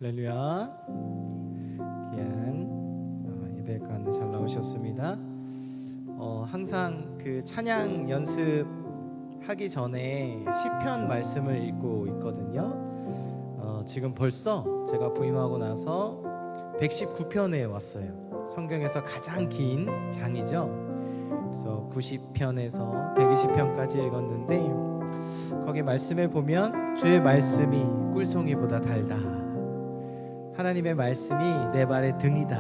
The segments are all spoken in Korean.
할렐루야. 귀한 예배 가운데 잘 나오셨습니다. 항상 그 찬양 연습하기 전에 시편 말씀을 읽고 있거든요. 지금 벌써 제가 부임하고 나서 119편에 왔어요. 성경에서 가장 긴 장이죠. 그래서 90편에서 120편까지 읽었는데, 거기 말씀에 보면 주의 말씀이 꿀송이보다 달다, 하나님의 말씀이 내 발의 등이다,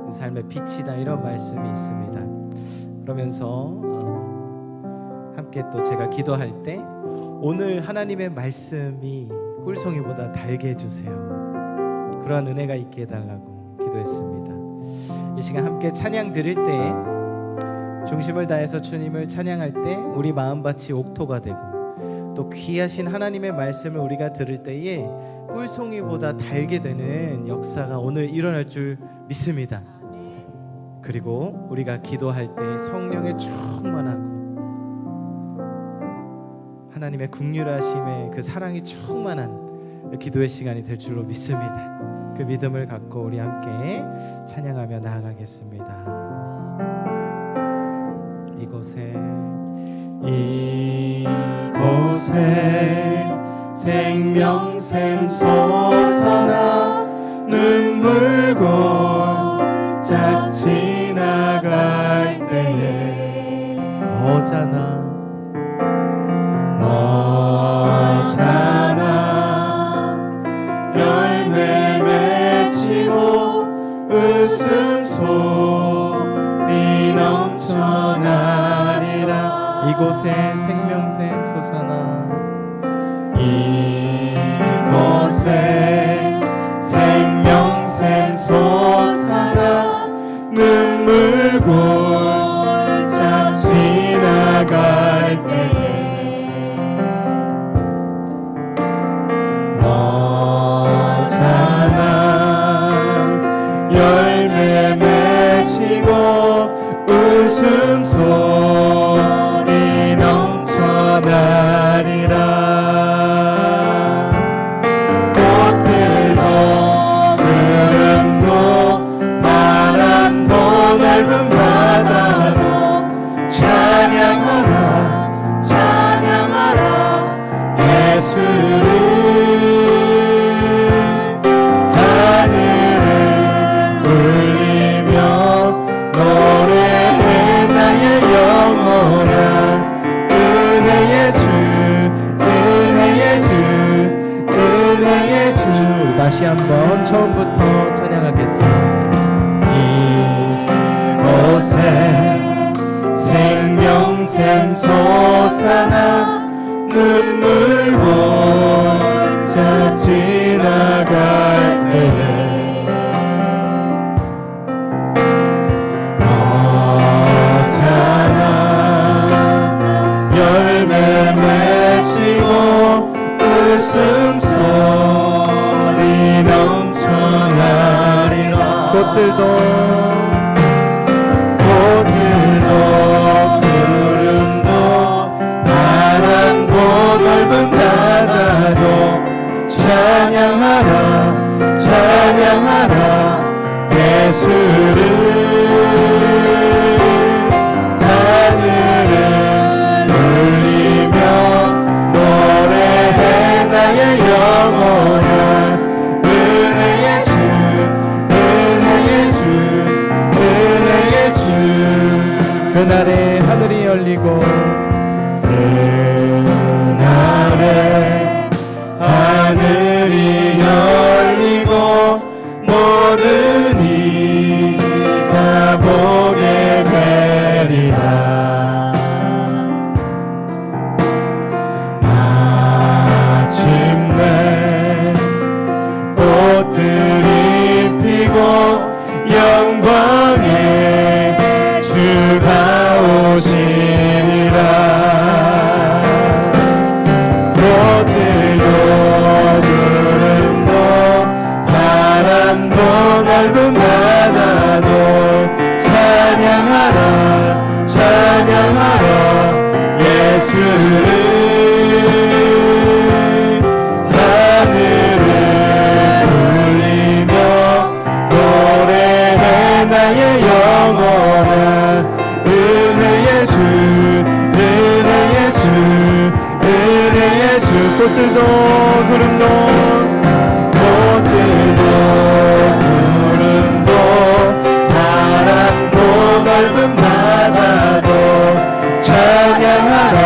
내 삶의 빛이다, 이런 말씀이 있습니다. 그러면서 함께 또 제가 기도할 때 오늘 하나님의 말씀이 꿀송이보다 달게 해주세요, 그러한 은혜가 있게 해달라고 기도했습니다. 이 시간 함께 찬양 드릴 때 중심을 다해서 주님을 찬양할 때 우리 마음밭이 옥토가 되고, 또 귀하신 하나님의 말씀을 우리가 들을 때에 꿀송이보다 달게 되는 역사가 오늘 일어날 줄 믿습니다. 그리고 우리가 기도할 때 성령에 충만하고 하나님의 긍휼하심의 그 사랑이 충만한 기도의 시간이 될 줄로 믿습니다. 그 믿음을 갖고 우리 함께 찬양하며 나아가겠습니다. 이곳에 생명샘 솟아나 눈물 골짝 지나갈 때에 어자나 열매 맺히고 웃음소리 넘쳐나리라. 이곳에 생명샘 솟아나, 이곳에 생명샘 솟아나 눈물 골짝 지나갈 때에 열매 맺히고 웃음소리 넘쳐나리라. 꽃들도 구름도 바람도 넓은 바다도 찬양하라 찬양하라 예수를. 울리며 노래해 나의 영혼아. 은혜의 주 은혜의 주 은혜의 주. 다시 한번 처음부터 찬양하겠습니다. 이곳에 생명샘 솟아나 눈물 골짝 지나갈 때에 열매 맺히고 웃음소리 넘쳐나리라. 꽃들도 구름도 바람도 넓은 바다도 찬양하라 찬양하라 예수를. 울리며 노래해 나의 영혼아. 은혜의 주 은혜의 주 은혜의 주. 그날에 하늘이 열리고 그날에 하늘이 열리고 모든 이가 꽃들도 구름도 꽃들도 구름도 바람도 넓은 바다도 찬양하라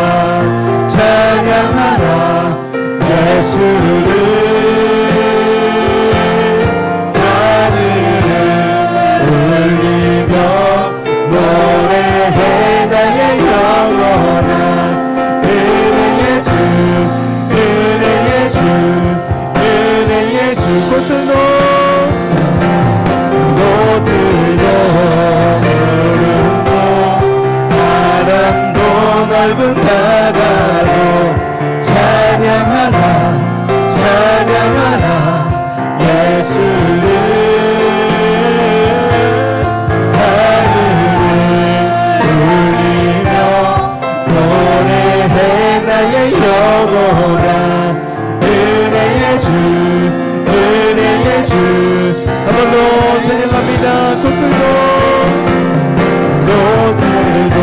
찬양하라 예수를 하늘을 울리며 노래해 나의 영혼아 은혜의 주 은혜의 주 은혜의 주 꽃들도 꽃들도 구름도 바람도 넓은 바다도 찬양하라 찬양하라 예수를 하늘을 울리며 노래해 나의 영혼아 은혜의 주 은혜의 주 한 번 더 찬양합니다. 꽃들도 꽃들도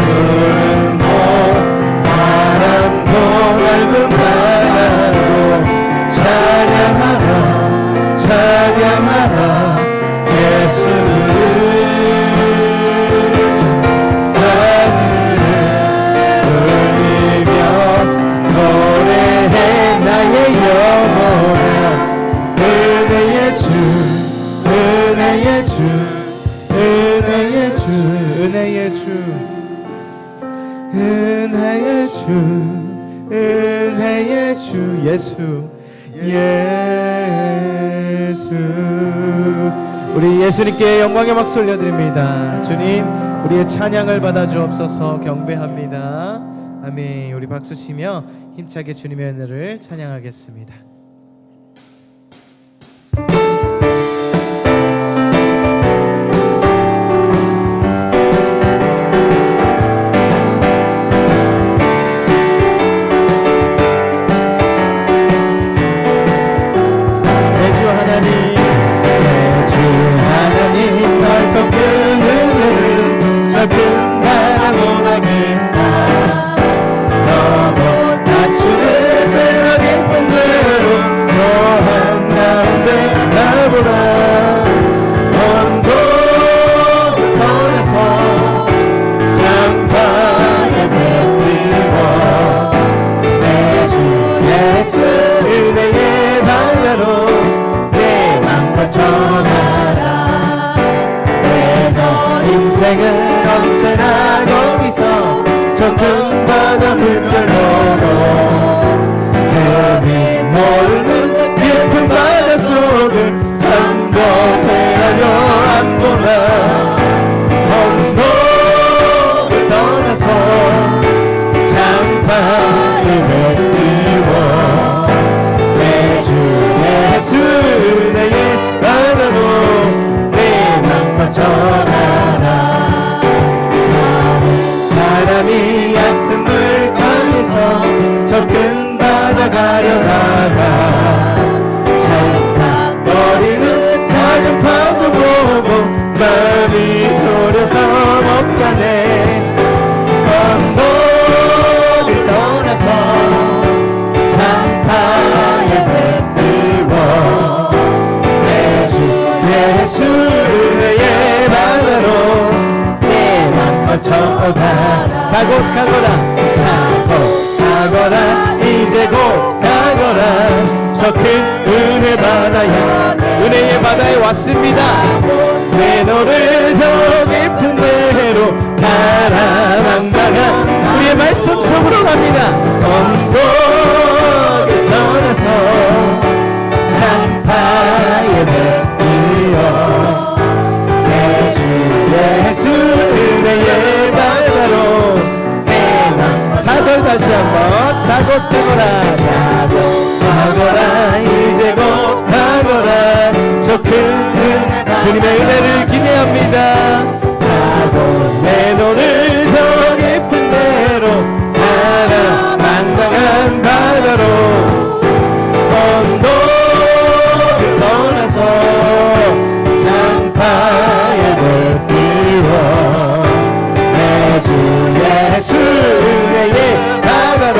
구름도 바람도 넓은 바다도 찬양하라 찬양하라 예수를 하늘을 울리며 노래해 나의 영혼아 은혜의 주 은혜의 주 은혜의 주 은혜의 주 은혜의 주 은혜의 주 예수 예수 우리 예수님께 영광의 박수 올려드립니다. 주님 우리의 찬양을 받아 주옵소서. 경배합니다. 아멘. 우리 박수 치며 힘차게 주님의 은혜를 찬양하겠습니다. 인생은 언제나 거기서 저 큰 바다 물결 보고 그리 모르는 깊은 바다 속을 한번 헤아려 안 보나 언덕을 떠나서 장파에 뱉기워 내 주 예수 은혜의 바다로 내 맘과 전하라 사람이 얕은 물가에서 저 큰 바다 가려다가 찰싹거리는 작은 파도 보고 마음이 소려서 못 가네 언덕을 떠나서 장파에 뱉기워 내 주 예수 은혜의 바다로 자곧 가거라 자곧 가거라 이제 곧 가거라 저 큰 은혜 바다야 은혜의 바다에 왔습니다. 내 너를 저 깊은 데로 가라망망한 우리의 말씀 속으로 갑니다. 언덕을 떠나서 장파에 뱉기어 내 주 예수 은혜의 바다로 내 맘과 4절 다시 한번 자곧 가거라 자곧 가거라 이제 곧 가거라 저 큰 주님의 은혜를 기대합니다. 자곧 내 너를 저 깊은 데로 가라 망망한 바다로 언덕을 떠나서 장파에 뱉기워 내 주 예수 은혜의 바다로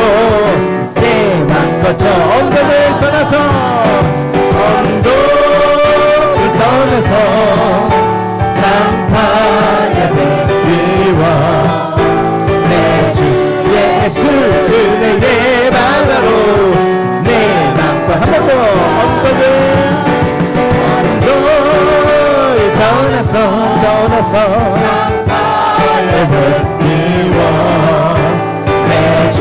내 맘 떠나서 나의 묻기워 내 주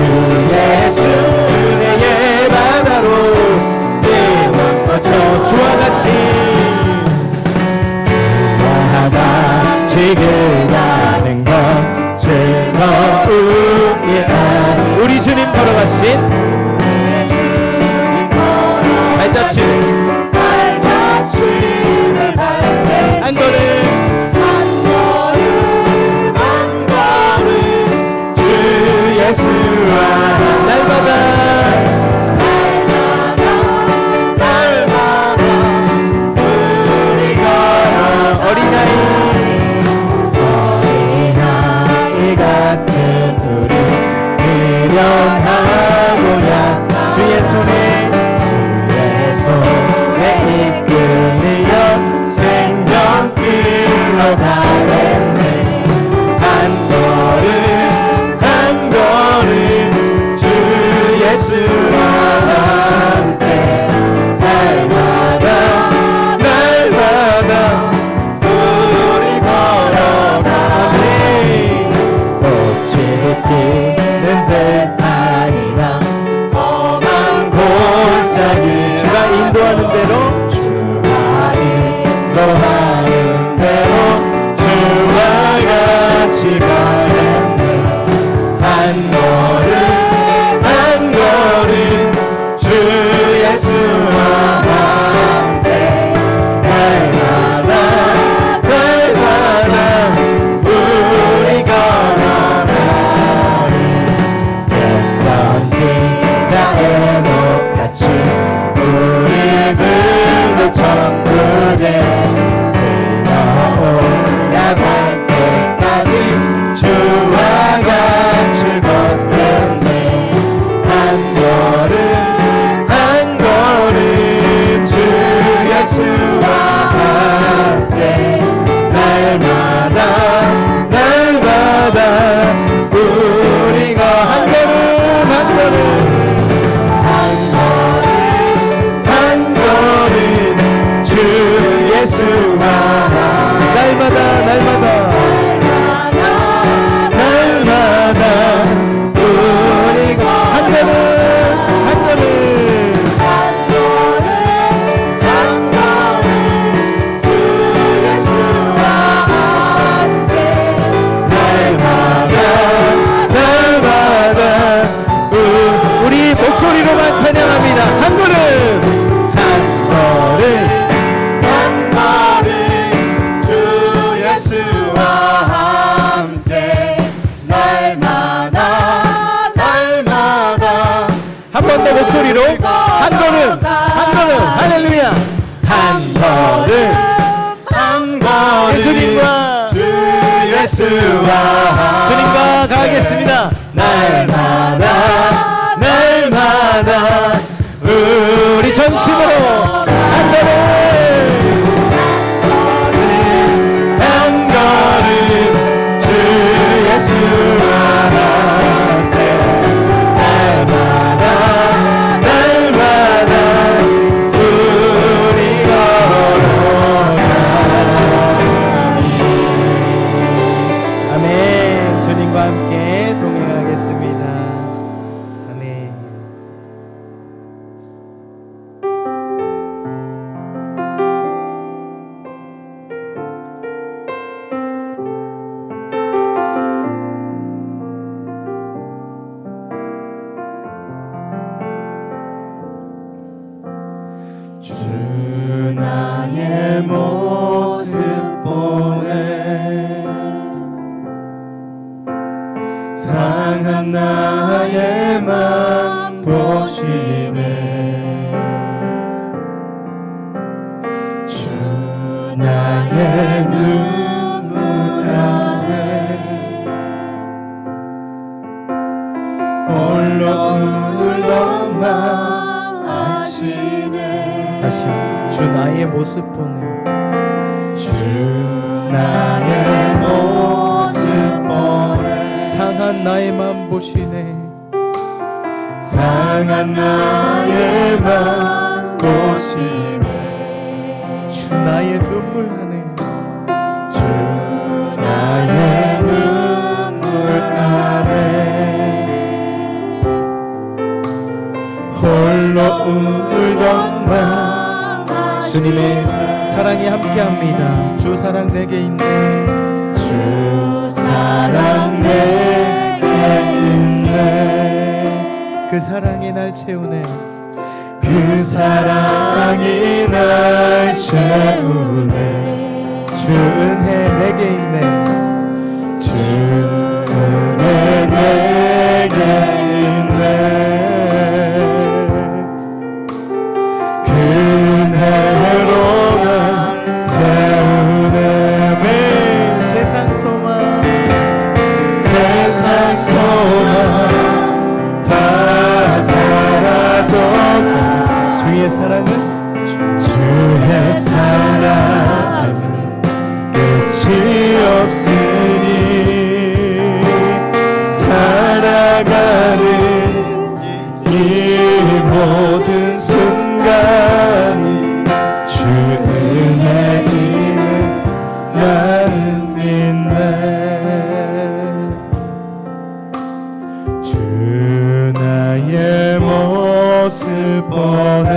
예수 은혜의 바다로 내와 뻗쳐 주와 같이 지금 가는 건 즐거움이야 우리 주님 걸어가신 발자취를 밟네 한 걸음 주 예수와 날마다 우리 걸어 어린아이 같은 우리 미련하고야 주의 손에 이끌리어 생명길로 가겠네 한 걸음 주 예수와 함께 날마다 우리 걸어가네 꽃이 피는 들판이나 험한 골짜기 주가 인도하는 대로 인도하는 대로 주와 같이 가겠네 한 걸음 주 예수와 함께 날마다 우리 걸어가는 애써 지자의 높같이 우리들도 천국에 흘러올라갈 때까지 주와 같이 걷겠네 한 걸음 주 예수와 함께 날마다 우리가 한 걸음 주 예수와 날마다 우리가 한 걸음 주 예수와 함께 날마다 우리 목소리로만 찬양합니다 한 걸음 주 예수와 함께 날마다 한 번 더 목소리로 한 걸음 할렐루야 한 걸음 예수님과 주 예수와 주님과 가겠습니다 날마다 우리 전심으로 한 걸음 주 예수와 함께 날마다 우리 걸어가니 아멘 주님과 함께 동행하겠습니다 아멘 주 나의 모습 보네 상한 나의 맘 보시네 주 나의 눈물 안에 홀로 울던 맘 아시네 다시 주 나의 모습 보네 주 나의 모습 보네 상한 나의 맘 보시네 상한 나의 맘 보시네 주 나의 눈물 하네 주 홀로 울던 맘 주님의 사랑이 함께합니다. 주 사랑 내게 있네. 주 사랑 내게 있네. 그 사랑이 날 채우네. 그 사랑이 날 채우네. 주 은혜 내게 있네. 주 은혜 내게 있네. 그 은혜로 날 세우네. 세상 소망 세상 소망 다 사라져가. 주의 사랑은 주의 사랑은 끝이 없으니 살아가는 이 모든 순간이 주 은혜임을 나는 믿네. 주 나의 모습 보네.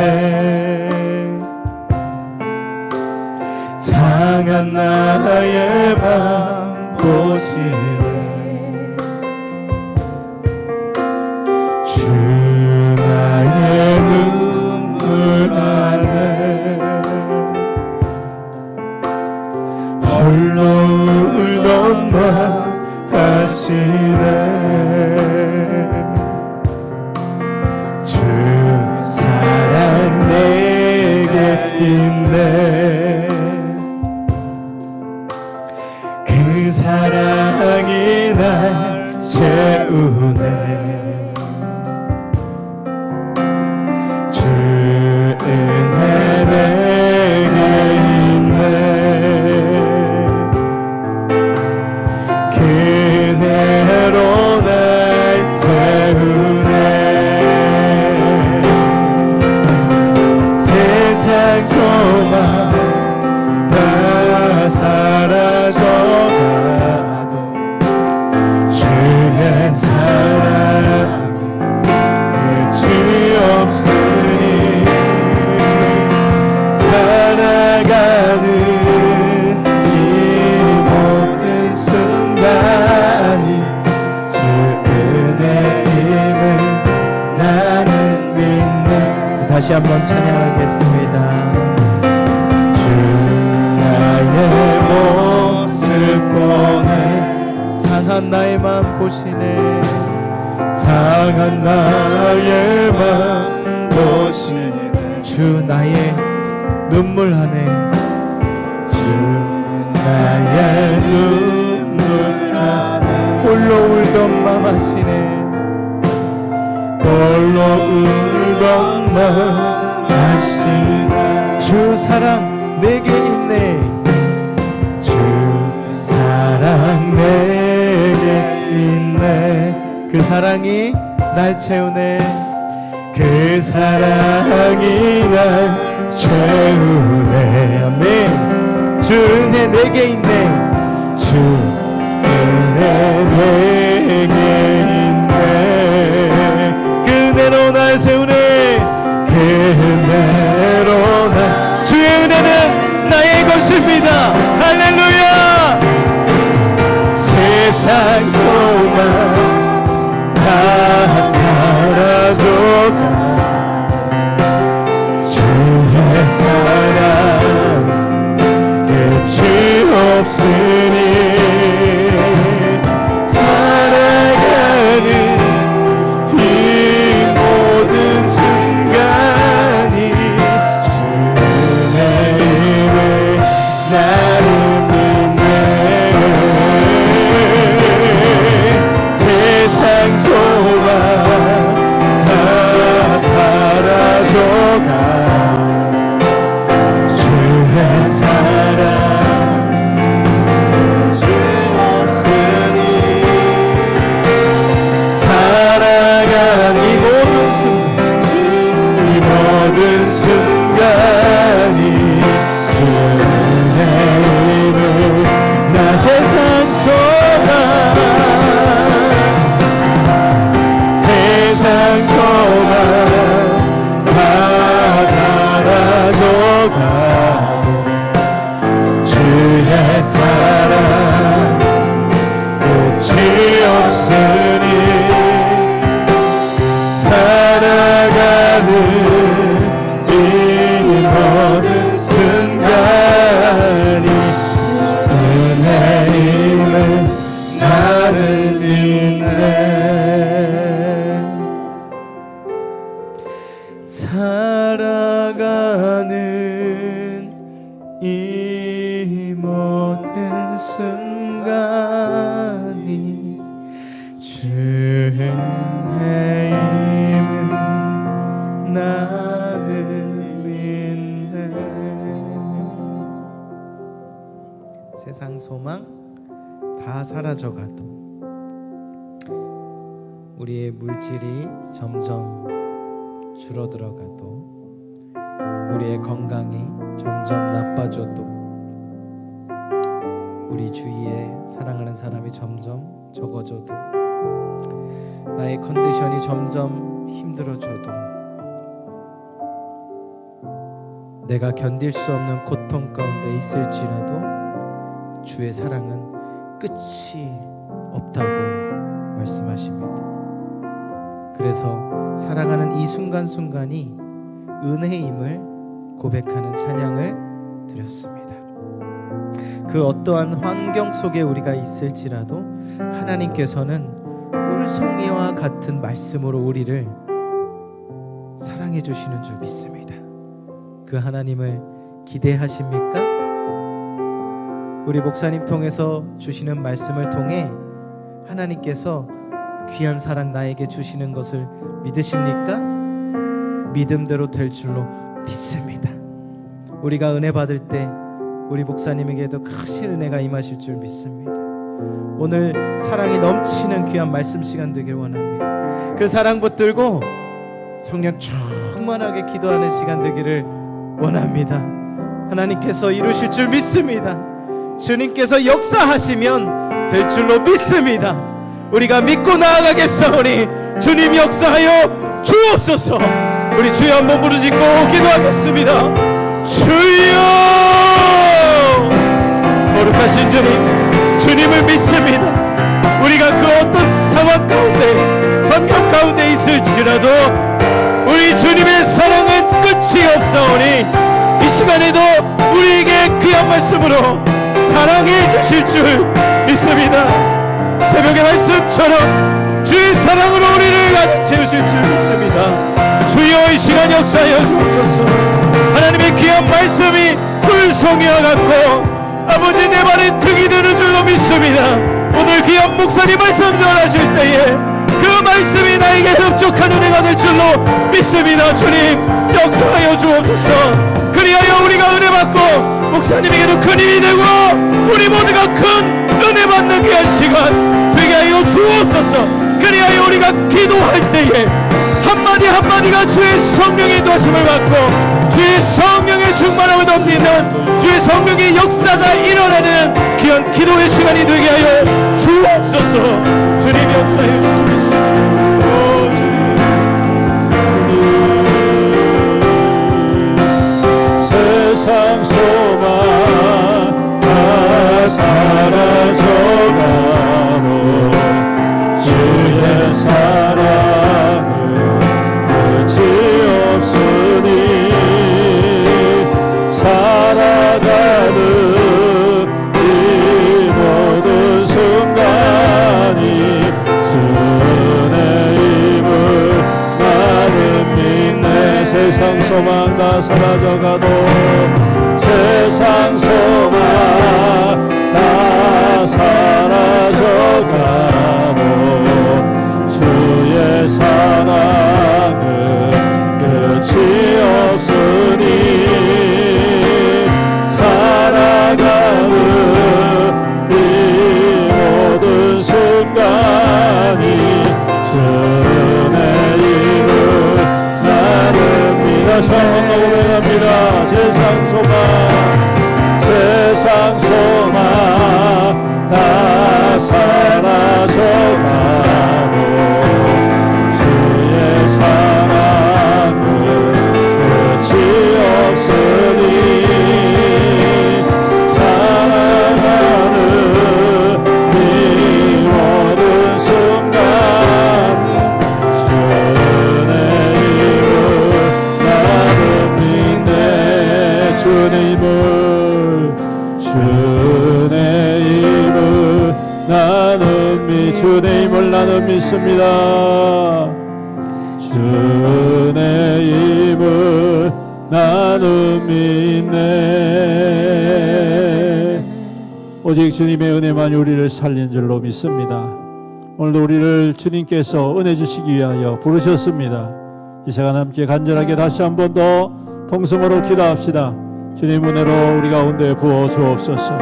상한 나의 맘 보시네. 주 나의 눈물 안에 홀로 울던 맘 하시네. 주 사랑 내게 있네. 그 사랑이 날 채우네. 주 은혜 내게 있네. 그 은혜로 날 채우네. 세상 소망 다 사라져가도 주의 사랑 끝이 없으니 살아가는 이 모든 순간이 주 은혜임을 나는 믿네. 다시 한번 찬양하겠습니다. 주 나의 모습 보네. 상한 나의 마음 보시네. 상한 나의 맘 보시네. 주 나의 눈물 하네. 주 나의 눈물 안에 홀로 울던 맘 하시네. 홀로 울던 맘 하시네. 주 사랑 내게 있네. 주 사랑 내게 있네. 그 사랑이 날 채우네. 그 사랑이 날 채우네. 아멘. 주 은혜 내게 있네. 주 은혜 내게 있네. 그 은혜로 날 세우네. 그 은혜로 날 주의 은혜는 나의 것입니다. 할렐루야. 세상 소망 다 사라져가. 주의 사랑 끝이 없으니 살아가는 이 모든 순간이 주 은혜임을 나는 믿네. 세상 소망 다 사라져가. 주의 사랑 끝이 없으니 살아가는 이 모든 순간이 주 은혜임을 나 세상 소망 세상 소망 사라져가도, 우리의 물질이 점점 줄어들어가도, 우리의 건강이 점점 나빠져도, 우리 주위에 사랑하는 사람이 점점 적어져도, 나의 컨디션이 점점 힘들어져도, 내가 견딜 수 없는 고통 가운데 있을지라도 주의 사랑은 끝이 없다고 말씀하십니다. 그래서 사랑하는 이 순간순간이 은혜임을 고백하는 찬양을 드렸습니다. 그 어떠한 환경 속에 우리가 있을지라도 하나님께서는 꿀송이와 같은 말씀으로 우리를 사랑해 주시는 줄 믿습니다. 그 하나님을 기대하십니까? 우리 목사님 통해서 주시는 말씀을 통해 하나님께서 귀한 사랑 나에게 주시는 것을 믿으십니까? 믿음대로 될 줄로 믿습니다. 우리가 은혜 받을 때 우리 목사님에게도 크신 은혜가 임하실 줄 믿습니다. 오늘 사랑이 넘치는 귀한 말씀 시간 되길 원합니다. 그 사랑 붙들고 성령 충만하게 기도하는 시간 되기를 원합니다. 하나님께서 이루실 줄 믿습니다. 주님께서 역사하시면 될 줄로 믿습니다. 우리가 믿고 나아가겠사오니 주님 역사하여 주옵소서. 우리 주여 한번 부르짖고 기도하겠습니다. 주여, 거룩하신 주님, 주님을 믿습니다. 우리가 그 어떤 상황 가운데, 환경 가운데 있을지라도 우리 주님의 사랑은 끝이 없사오니 이 시간에도 우리에게 귀한 말씀으로 사랑해 주실 줄 믿습니다. 새벽의 말씀처럼 주의 사랑으로 우리를 가득 채우실 줄 믿습니다. 주여, 이 시간 역사하여 주옵소서. 하나님의 귀한 말씀이 꿀송이와 같고 아버지 내 발에 등이 되는 줄로 믿습니다. 오늘 귀한 목사님 말씀 전하실 때에 그 말씀이 나에게 흡족한 은혜가 될 줄로 믿습니다. 주님 역사하여 주옵소서. 그리하여 우리가 은혜 받고 목사님에게도 큰 힘이 되고 우리 모두가 큰 은혜 받는 귀한 시간 되게 하여 주옵소서. 그리하여 우리가 기도할 때에 한마디 한마디가 주의 성령의 도심을 받고 주의 성령의 충만함을 넘기는 주의 성령의 역사가 일어나는 귀한 기도의 시간이 되게 하여 주옵소서. 주님 역사해 주시겠습니다. 오 주님. 세상 소망 다 사라져가고 주의 사랑은 끝이 없으니 살아가는 이 모든 순간이 주의 힘을 나는 믿네. 세상 소망 다 사라져가도 세상 소망 다 사라져가도 주의 사랑은 끝이 없으니 살아가는 이 모든 순간이 주의 이름 나는 믿어서 고백합니다. 세상 소망 세상 소망 다 사라져가고 주의 사랑은 끝이 없으니 살아가는 이 모든 순간 주의 힘을 나는 믿네. 주의 힘을 주의 힘을 나는 주의 힘을 나는 믿습니다. 주의 힘을 나는 믿네. 오직 주님의 은혜만이 우리를 살린 줄로 믿습니다. 오늘도 우리를 주님께서 은혜 주시기 위하여 부르셨습니다. 이 시간 함께 간절하게 다시 한 번 더 통성으로 기도합시다. 주님 은혜로 우리 가운데 부어 주옵소서.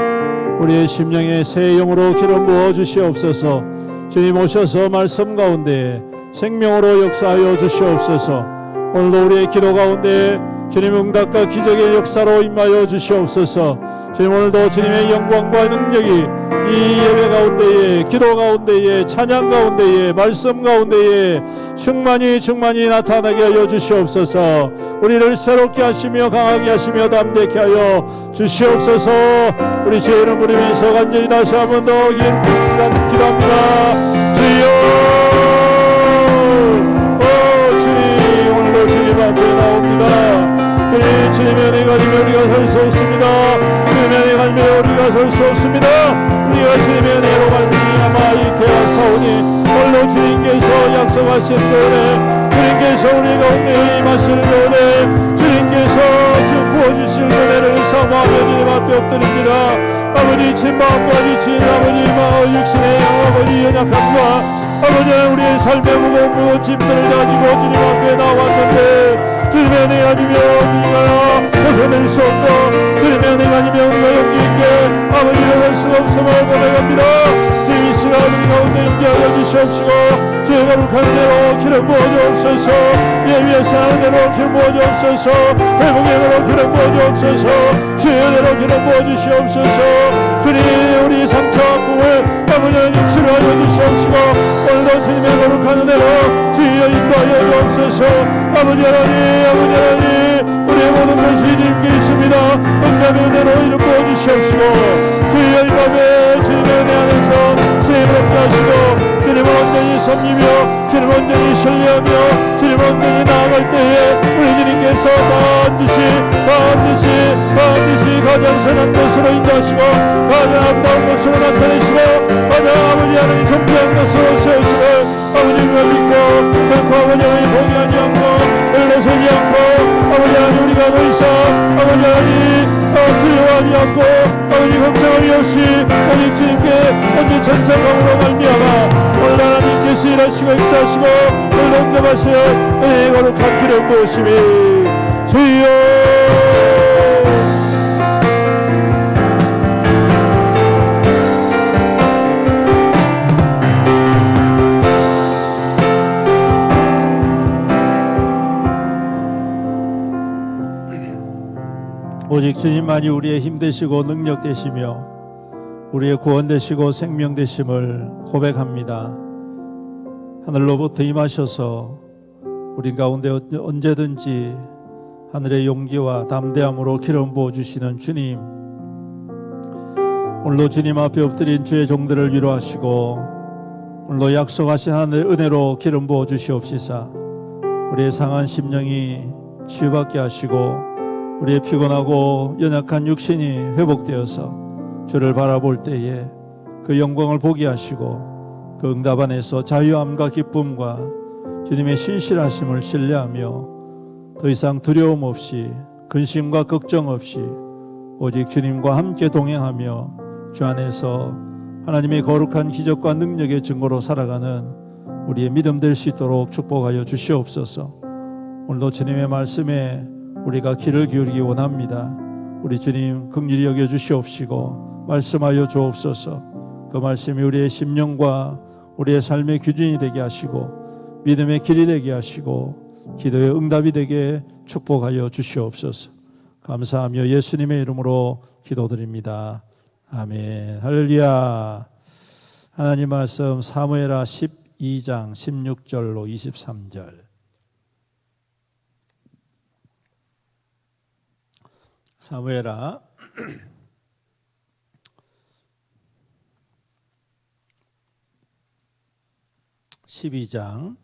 우리의 심령에 새 영으로 기름 부어 주시옵소서. 주님 오셔서 말씀 가운데 생명으로 역사하여 주시옵소서. 오늘도 우리의 기도 가운데 주님 응답과 기적의 역사로 임하여 주시옵소서. 주님 오늘도 주님의 영광과 능력이 이 예배 가운데에, 기도 가운데에, 찬양 가운데에, 말씀 가운데에 충만히 나타나게 하여 주시옵소서. 우리를 새롭게 하시며 강하게 하시며 담대케 하여 주시옵소서. 우리 주의 이름 부르면서 간절히 다시 한 번 더 기도합니다. 주여, 주님 오늘도 주님 앞에 나옵니다. 주님의 은혜가 아니면 우리가 설 수 없습니다. 주님의 은혜가 아니면 우리가 설 수 없습니다. 우리가 주님의 은혜로 말미암아 이렇게 하사오니 오늘도 주님께서 약속하신 은혜, 주님께서 우리 가운데 임하실 은혜, 주님께서 부어주실 은혜를 사모하며 주님 앞에 엎드립니다. 아버지 진 마음과 지친 아버지 마음 육신의 아버지 연약함과 아버지 우리의 삶의 무거운 짐들을 가지고 주님 앞에 나왔는데 주님의 은혜가 아니면 우리가 벗어낼 수 없고 주님의 은혜가 아니면 우리가 용기 있게 아버지를 할 수가 없음을 고백합니다. 주님 이 시간 우리 가운데 임재하여 주시옵시고 주의 거룩한 은혜로 기름 부어 주옵소서. 예비하신 은혜로 기름 부어 주옵소서. 회복의 은혜로 기름 부어 주옵소서. 주의 은혜로 기름 부어 주시옵소서. 주님 우리 상처 아픔을 아버지 하나님 치료하여 주시옵시고 오늘도 주님의 거룩한 은혜로 주여 인도하여 주옵소서. 아버지 하나님 우리의 모든 것이 주님께 있습니다. 응답의 은혜로 이름 부어 주시옵시고 주여 이 밤에 주님의 은혜 안에서 지혜롭게 하시고 주님을 온전히 섬기며 주님을 온전히 신뢰하며 주님을 온전히 나아갈 때에 우리 주님께서 반드시 가장 선한 것으로 인도하시고 가장 아름다운 것으로 나타내시고 가장 아버지 하나님 존귀한 것으로 세우시고 아버지 우리가 믿고 결코 아버지 하나님 포기하지 않고 물러서지 않고 아버지 하나님 우리가 더 이상 아버지 하나님 두려워하지 않고 아버지 걱정함이 없이 오직 주님께 언제 전착함으로 말미암아 오늘 하나님께서 일하시고 역사하시고 오늘 응답하시어 은혜의 거룩한 기름 부으심이 주여. 오직 주님만이 우리의 힘 되시고 능력 되시며 우리의 구원 되시고 생명 되심을 고백합니다. 하늘로부터 임하셔서 우리 가운데 언제든지 하늘의 용기와 담대함으로 기름 부어주시는 주님, 오늘도 주님 앞에 엎드린 주의 종들을 위로하시고 오늘도 약속하신 하늘 은혜로 기름 부어주시옵시사 우리의 상한 심령이 치유받게 하시고 우리의 피곤하고 연약한 육신이 회복되어서 주를 바라볼 때에 그 영광을 보게 하시고 그 응답 안에서 자유함과 기쁨과 주님의 신실하심을 신뢰하며 더 이상 두려움 없이 근심과 걱정 없이 오직 주님과 함께 동행하며 주 안에서 하나님의 거룩한 기적과 능력의 증거로 살아가는 우리의 믿음 될 수 있도록 축복하여 주시옵소서. 오늘도 주님의 말씀에 우리가 귀를 기울이기 원합니다. 우리 주님 긍휼히 여겨 주시옵시고 말씀하여 주옵소서. 그 말씀이 우리의 심령과 우리의 삶의 기준이 되게 하시고 믿음의 길이 되게 하시고 기도의 응답이 되게 축복하여 주시옵소서. 감사하며 예수님의 이름으로 기도드립니다. 아멘. 할렐루야. 하나님 말씀 사무엘하 12장 16절로 23절. 사무엘하 12장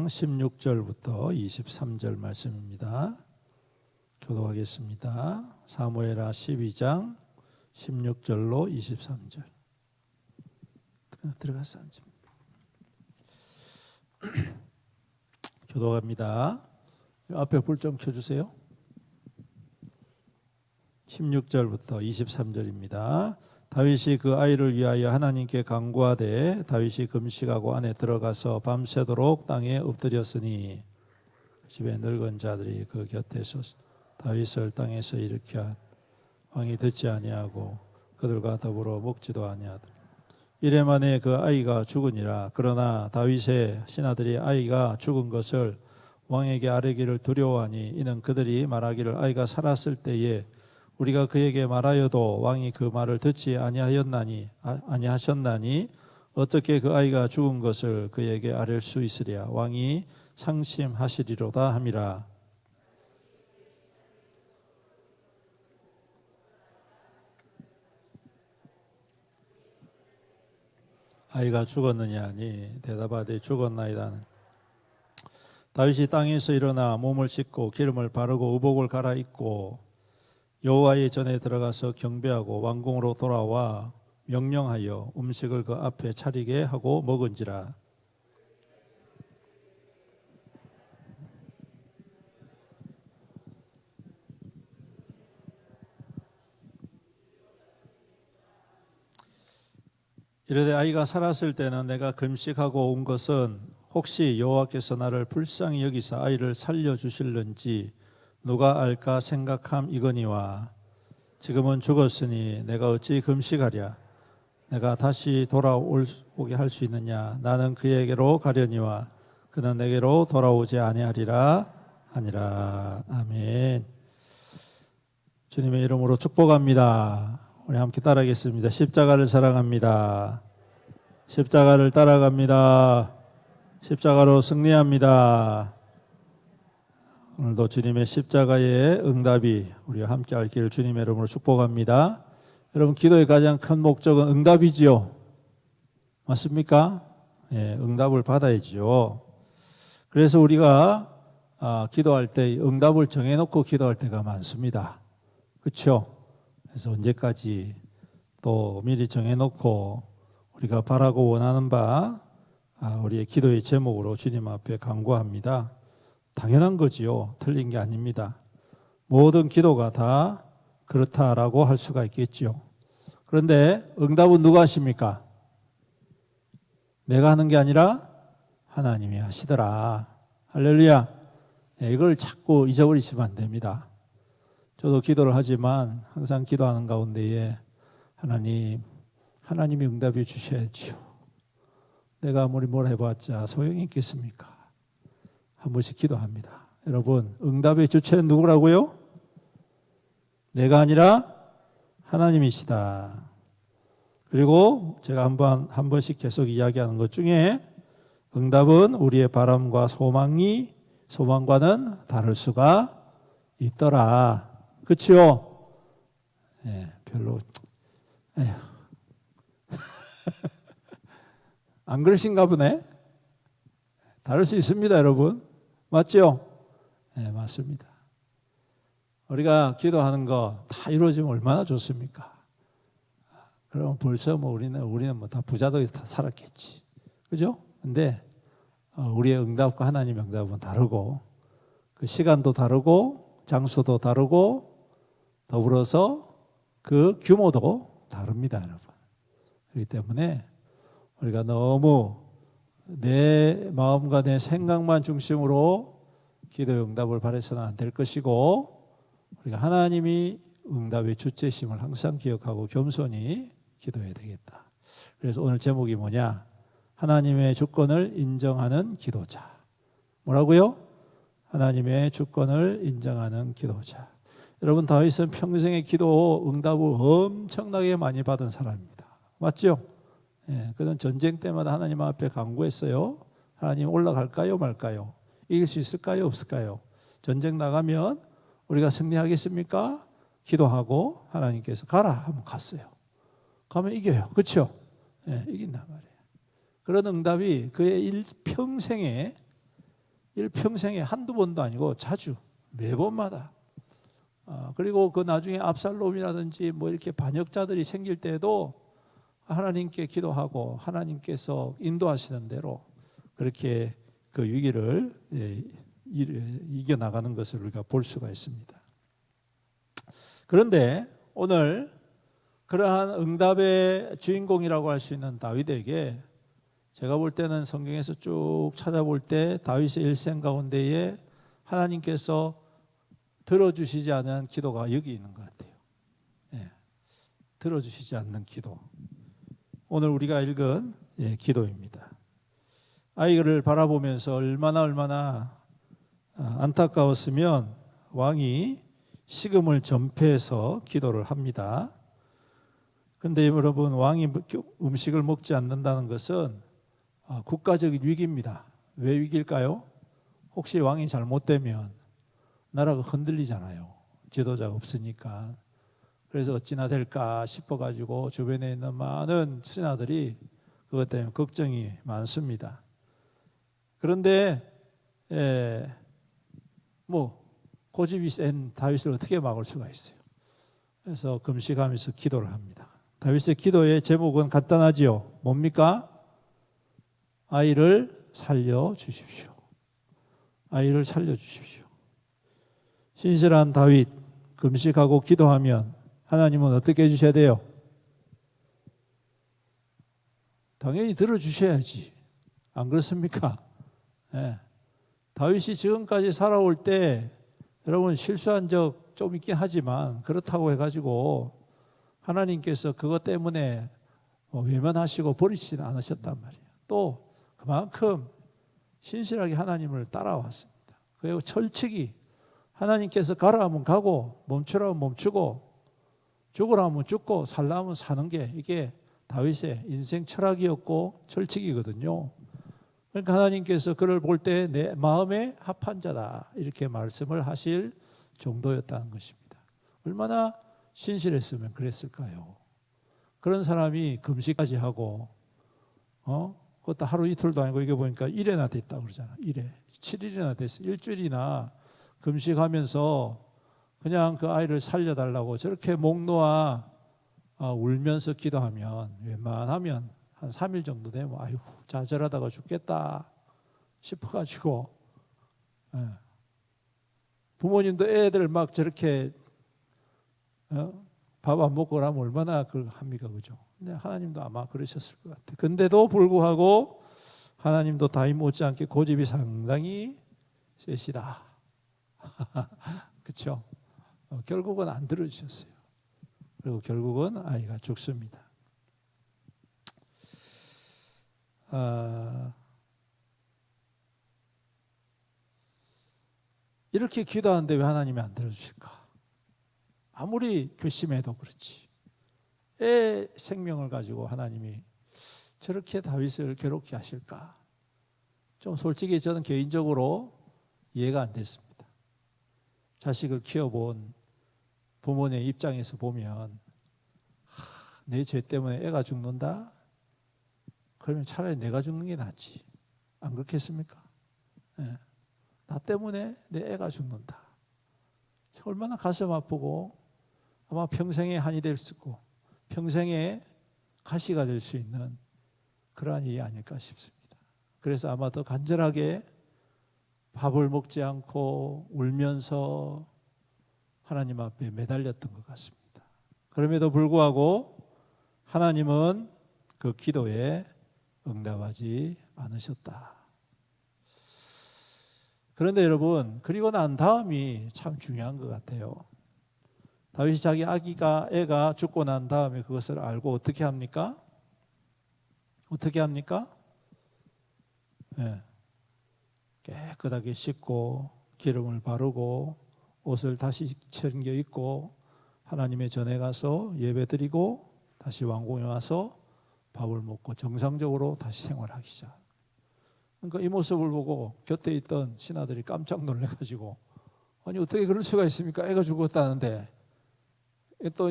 16절부터 23절 말씀입니다. 교독하겠습니다. 사무엘하 12장 16절로 23절. 들어가서 앉으면 교독합니다. 앞에 불 좀 켜주세요. 16절부터 23절입니다. 다윗이 그 아이를 위하여 하나님께 간구하되 다윗이 금식하고 안에 들어가서 밤새도록 땅에 엎드렸으니 집에 늙은 자들이 그 곁에서 다윗을 땅에서 일으켜 왕이 듣지 아니하고 그들과 더불어 먹지도 아니하더라. 이래 만에 그 아이가 죽으니라. 그러나 다윗의 신하들이 아이가 죽은 것을 왕에게 아뢰기를 두려워하니 이는 그들이 말하기를 아이가 살았을 때에 우리가 그에게 말하여도 왕이 그 말을 듣지 아니하셨나니 어떻게 그 아이가 죽은 것을 그에게 아뢰 수 있으랴. 왕이 상심하시리로다 함이라. 아이가 죽었느냐 하니 대답하되 죽었나이다. 다윗이 땅에서 일어나 몸을 씻고 기름을 바르고 의복을 갈아입고 여호와의 전에 들어가서 경배하고 왕궁으로 돌아와 명령하여 음식을 그 앞에 차리게 하고 먹은지라. 이르되 아이가 살았을 때는 내가 금식하고 온 것은 혹시 여호와께서 나를 불쌍히 여기사 아이를 살려주실는지 누가 알까 생각함이거니와 지금은 죽었으니 내가 어찌 금식하랴. 내가 다시 돌아오게 할 수 있느냐. 나는 그에게로 가려니와 그는 내게로 돌아오지 아니하리라 하니라. 아멘. 주님의 이름으로 축복합니다. 우리 함께 따라하겠습니다. 십자가를 사랑합니다. 십자가를 따라갑니다. 십자가로 승리합니다. 오늘도 주님의 십자가의 응답이 우리와 함께 할 길을 주님의 이름으로 축복합니다. 여러분, 기도의 가장 큰 목적은 응답이지요. 맞습니까? 예, 응답을 받아야지요. 그래서 우리가 기도할 때 응답을 정해놓고 기도할 때가 많습니다. 그렇죠? 그래서 언제까지 또 미리 정해놓고 우리가 바라고 원하는 바 우리의 기도의 제목으로 주님 앞에 간구합니다. 당연한 거지요. 틀린 게 아닙니다. 모든 기도가 다 그렇다라고 할 수가 있겠죠. 그런데 응답은 누가 하십니까? 내가 하는 게 아니라 하나님이 하시더라. 할렐루야. 이걸 자꾸 잊어버리시면 안 됩니다. 저도 기도를 하지만 항상 기도하는 가운데에 하나님이 응답해 주셔야지요. 내가 아무리 뭘 해봤자 소용이 있겠습니까? 한 번씩 기도합니다. 여러분, 응답의 주체는 누구라고요? 내가 아니라 하나님이시다. 그리고 제가 한 번씩 계속 이야기하는 것 중에 응답은 우리의 바람과 소망과는 다를 수가 있더라. 그렇죠? 네, 별로 에휴. 안 그러신가 보네. 다를 수 있습니다, 여러분. 맞죠? 네, 맞습니다. 우리가 기도하는 거 다 이루어지면 얼마나 좋습니까? 그럼 벌써 우리는 다 부자도 다 살았겠지. 그죠? 근데 우리의 응답과 하나님의 응답은 다르고 그 시간도 다르고 장소도 다르고 더불어서 그 규모도 다릅니다, 여러분. 그렇기 때문에 우리가 너무 내 마음과 내 생각만 중심으로 기도의 응답을 바라서는 안 될 것이고 우리가 하나님이 응답의 주체심을 항상 기억하고 겸손히 기도해야 되겠다. 그래서 오늘 제목이 뭐냐? 하나님의 주권을 인정하는 기도자. 뭐라고요? 하나님의 주권을 인정하는 기도자. 여러분, 다윗은 평생의 기도 응답을 엄청나게 많이 받은 사람입니다. 맞죠? 예, 그는 전쟁 때마다 하나님 앞에 간구했어요. 하나님, 올라갈까요 말까요? 이길 수 있을까요 없을까요? 전쟁 나가면 우리가 승리하겠습니까? 기도하고 하나님께서 가라 하면 갔어요. 가면 이겨요. 그렇죠? 예, 이긴단 말이에요. 그런 응답이 그의 일평생에 한두 번도 아니고 자주 매번마다 그리고 그 나중에 압살롬이라든지 뭐 이렇게 반역자들이 생길 때도 하나님께 기도하고 하나님께서 인도하시는 대로 그렇게 그 위기를 이겨나가는 것을 우리가 볼 수가 있습니다. 그런데 오늘 그러한 응답의 주인공이라고 할 수 있는 다윗에게 제가 볼 때는 성경에서 쭉 찾아볼 때 다윗의 일생 가운데에 하나님께서 들어주시지 않은 기도가 여기 있는 것 같아요. 들어주시지 않는 기도. 오늘 우리가 읽은 기도입니다. 아이를 바라보면서 얼마나 안타까웠으면 왕이 식음을 전폐해서 기도를 합니다. 그런데 여러분, 왕이 음식을 먹지 않는다는 것은 국가적인 위기입니다. 왜 위기일까요? 혹시 왕이 잘못되면 나라가 흔들리잖아요. 지도자가 없으니까. 그래서 어찌나 될까 싶어가지고 주변에 있는 많은 신하들이 그것 때문에 걱정이 많습니다. 그런데 고집이 센 다윗을 어떻게 막을 수가 있어요? 그래서 금식하면서 기도를 합니다. 다윗의 기도의 제목은 간단하지요. 뭡니까? 아이를 살려주십시오. 아이를 살려주십시오. 신실한 다윗, 금식하고 기도하면 하나님은 어떻게 해주셔야 돼요? 당연히 들어주셔야지. 안 그렇습니까? 다윗이 지금까지 살아올 때 여러분 실수한 적 좀 있긴 하지만 그렇다고 해가지고 하나님께서 그것 때문에 외면하시고 버리시지는 않으셨단 말이에요. 또 그만큼 신실하게 하나님을 따라왔습니다. 그리고 철칙이 하나님께서 가라 하면 가고 멈추라 하면 멈추고 죽으라 하면 죽고 살라 하면 사는 게 이게 다윗의 인생 철학이었고 철칙이거든요. 그러니까 하나님께서 그를 볼 때 내 마음에 합한 자다 이렇게 말씀을 하실 정도였다는 것입니다. 얼마나 신실했으면 그랬을까요? 그런 사람이 금식까지 하고 그것도 하루 이틀도 아니고 이게 보니까 1회나 됐다고 그러잖아. 1회 7일이나 됐어. 일주일이나 금식하면서 그냥 그 아이를 살려달라고 저렇게 목 놓아 울면서 기도하면 웬만하면 한 3일 정도 되면 아이고 좌절하다가 죽겠다 싶어가지고 부모님도 애들 막 저렇게 밥 안 먹고 그러면 얼마나 합니까, 그죠? 근데 하나님도 아마 그러셨을 것 같아요. 근데도 불구하고 하나님도 다윗 못지않게 고집이 상당히 세시다. 그렇죠? 결국은 안 들어주셨어요. 그리고 결국은 아이가 죽습니다. 이렇게 기도하는데 왜 하나님이 안 들어주실까? 아무리 괘씸해도 그렇지. 애 생명을 가지고 하나님이 저렇게 다윗을 괴롭게 하실까? 좀 솔직히 저는 개인적으로 이해가 안 됐습니다. 자식을 키워본 부모의 입장에서 보면 내 죄 때문에 애가 죽는다? 그러면 차라리 내가 죽는 게 낫지. 안 그렇겠습니까? 나 때문에 내 애가 죽는다. 얼마나 가슴 아프고 아마 평생의 한이 될 수 있고 평생의 가시가 될 수 있는 그러한 일이 아닐까 싶습니다. 그래서 아마 더 간절하게 밥을 먹지 않고 울면서 하나님 앞에 매달렸던 것 같습니다. 그럼에도 불구하고 하나님은 그 기도에 응답하지 않으셨다. 그런데 여러분, 그리고 난 다음이 참 중요한 것 같아요. 다윗이 자기 애가 죽고 난 다음에 그것을 알고 어떻게 합니까? 어떻게 합니까? 깨끗하게 씻고 기름을 바르고 옷을 다시 챙겨 입고 하나님의 전에 가서 예배드리고 다시 왕궁에 와서 밥을 먹고 정상적으로 다시 생활하기 시작. 그러니까 이 모습을 보고 곁에 있던 신하들이 깜짝 놀래가지고 아니 어떻게 그럴 수가 있습니까? 애가 죽었다는데 또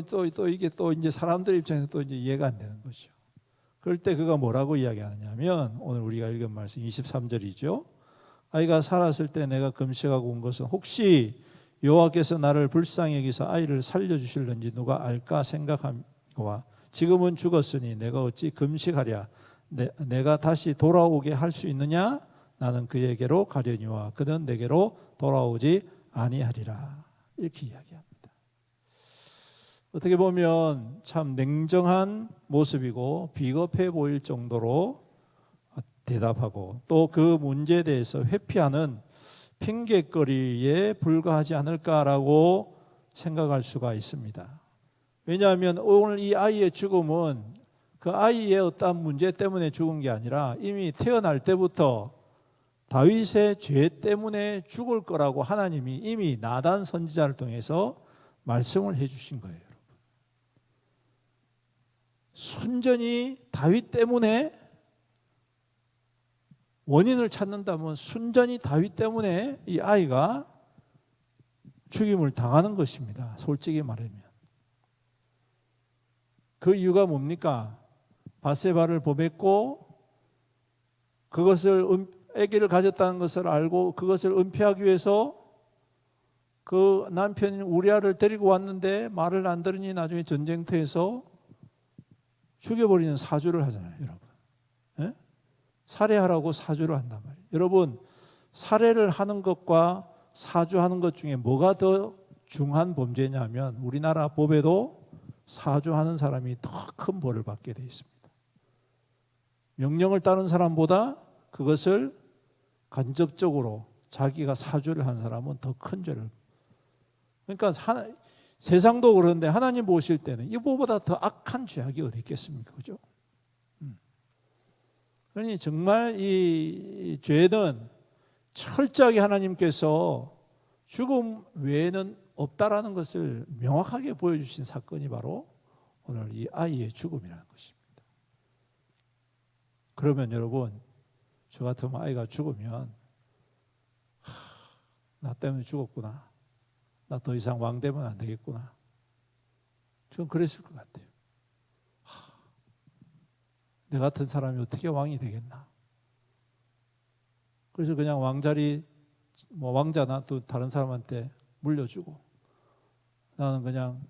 이게 또 이제 사람들 입장에서 또 이제 이해가 안 되는 거죠. 그럴 때 그가 뭐라고 이야기하냐면 오늘 우리가 읽은 말씀 23절이죠. 아이가 살았을 때 내가 금식하고 온 것은 혹시 여호와께서 나를 불쌍히 여기서 아이를 살려주실는지 누가 알까 생각하거와 지금은 죽었으니 내가 어찌 금식하랴 내가 다시 돌아오게 할 수 있느냐? 나는 그에게로 가려니와 그는 내게로 돌아오지 아니하리라. 이렇게 이야기합니다. 어떻게 보면 참 냉정한 모습이고 비겁해 보일 정도로 대답하고 또 그 문제에 대해서 회피하는 핑계거리에 불과하지 않을까라고 생각할 수가 있습니다. 왜냐하면 오늘 이 아이의 죽음은 그 아이의 어떠한 문제 때문에 죽은 게 아니라 이미 태어날 때부터 다윗의 죄 때문에 죽을 거라고 하나님이 이미 나단 선지자를 통해서 말씀을 해주신 거예요. 여러분. 순전히 다윗 때문에 원인을 찾는다면 순전히 다윗 때문에 이 아이가 죽임을 당하는 것입니다. 솔직히 말하면. 그 이유가 뭡니까? 밧세바를 범했고 그것을 아기를 가졌다는 것을 알고 그것을 은폐하기 위해서 그 남편인 우리아를 데리고 왔는데 말을 안 들으니 나중에 전쟁터에서 죽여버리는 사주를 하잖아요, 여러분. 예? 살해하라고 사주를 한단 말이에요. 여러분, 살해를 하는 것과 사주하는 것 중에 뭐가 더 중한 범죄냐면 우리나라 법에도 사주하는 사람이 더 큰 벌을 받게 되어 있습니다. 명령을 따른 사람보다 그것을 간접적으로 자기가 사주를 한 사람은 더 큰 죄를. 그러니까 세상도 그런데 하나님 보실 때는 이보다 더 악한 죄악이 어디 있겠습니까? 그죠? 그러니 정말 이 죄는 철저하게 하나님께서 죽음 외에는 없다라는 것을 명확하게 보여주신 사건이 바로 오늘 이 아이의 죽음이라는 것입니다. 그러면 여러분, 저 같으면 아이가 죽으면 나 때문에 죽었구나. 나 더 이상 왕 되면 안 되겠구나. 저는 그랬을 것 같아요. 내 같은 사람이 어떻게 왕이 되겠나. 그래서 그냥 왕자리 왕자나 또 다른 사람한테 물려주고 나는 그냥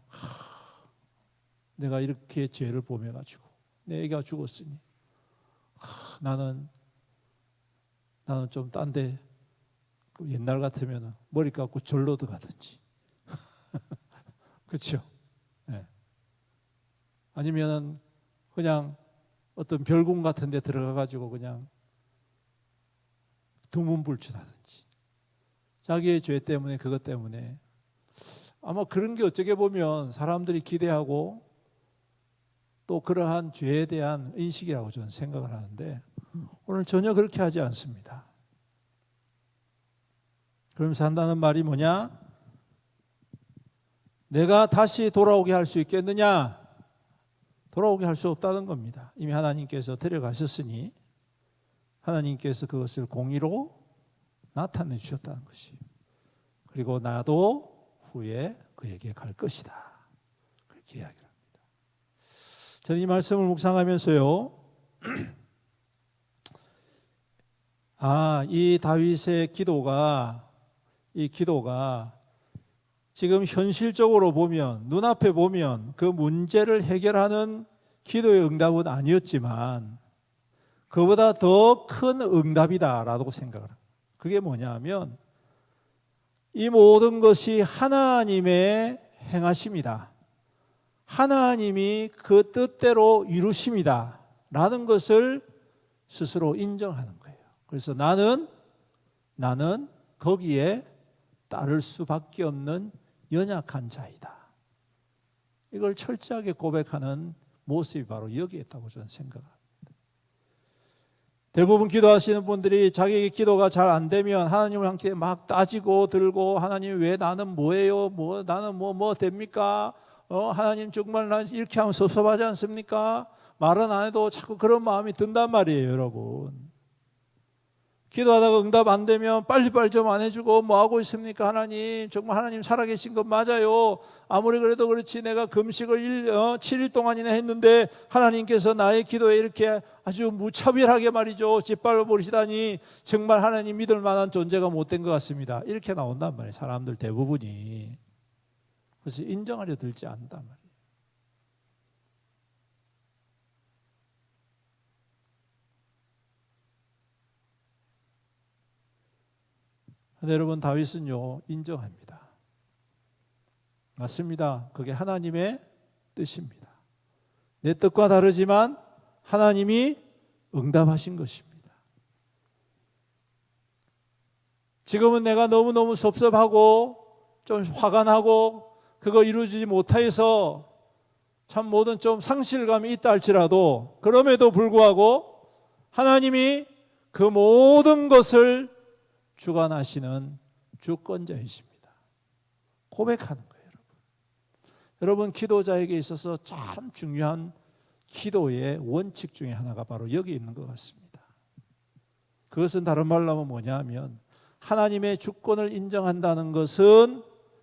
내가 이렇게 죄를 범해가지고 내 애가 죽었으니 나는 좀 딴 데 옛날 같으면 머리 깎고 절로 들어가든지 그렇죠? 네. 아니면은 그냥 어떤 별궁 같은 데 들어가가지고 그냥 두문불출하든지 자기의 죄 때문에 그것 때문에 아마 그런 게 어떻게 보면 사람들이 기대하고 또 그러한 죄에 대한 인식이라고 저는 생각을 하는데 오늘 전혀 그렇게 하지 않습니다. 그러면서 한다는 말이 뭐냐? 내가 다시 돌아오게 할 수 있겠느냐? 돌아오게 할 수 없다는 겁니다. 이미 하나님께서 데려가셨으니 하나님께서 그것을 공의로 나타내 주셨다는 것이에요. 그리고 나도 후에 그에게 갈 것이다. 그렇게 이야기를 합니다. 저는 이 말씀을 묵상하면서요. 이 다윗의 이 기도가 지금 현실적으로 보면 눈앞에 보면 그 문제를 해결하는 기도의 응답은 아니었지만 그보다 더 큰 응답이다라고 생각을 합니다. 그게 뭐냐면 이 모든 것이 하나님의 행하심이다. 하나님이 그 뜻대로 이루심이다 라는 것을 스스로 인정하는 거예요. 그래서 나는 거기에 따를 수밖에 없는 연약한 자이다. 이걸 철저하게 고백하는 모습이 바로 여기에 있다고 저는 생각합니다. 대부분 기도하시는 분들이 자기의 기도가 잘 안 되면 하나님을 함께 막 따지고 들고 하나님 왜 나는 뭐예요? 나는 뭐 됩니까? 하나님 정말 나 이렇게 하면 섭섭하지 않습니까? 말은 안 해도 자꾸 그런 마음이 든단 말이에요, 여러분. 기도하다가 응답 안 되면 빨리빨리 좀 안 해주고 뭐 하고 있습니까? 하나님 정말 하나님 살아계신 것 맞아요. 아무리 그래도 그렇지 내가 금식을 7일 동안이나 했는데 하나님께서 나의 기도에 이렇게 아주 무차별하게 말이죠 짓밟아 버리시다니 정말 하나님 믿을 만한 존재가 못된 것 같습니다. 이렇게 나온단 말이에요. 사람들 대부분이. 그래서 인정하려 들지 않는단 말이에요. 근데 여러분 다윗은요 인정합니다. 맞습니다. 그게 하나님의 뜻입니다. 내 뜻과 다르지만 하나님이 응답하신 것입니다. 지금은 내가 너무너무 섭섭하고 좀 화가 나고 그거 이루어지지 못해서 참 뭐든 좀 상실감이 있다 할지라도 그럼에도 불구하고 하나님이 그 모든 것을 주관하시는 주권자이십니다. 고백하는 거예요, 여러분. 여러분, 기도자에게 있어서 참 중요한 기도의 원칙 중에 하나가 바로 여기 있는 것 같습니다. 그것은 다른 말로 하면 뭐냐 하면 하나님의 주권을 인정한다는 것은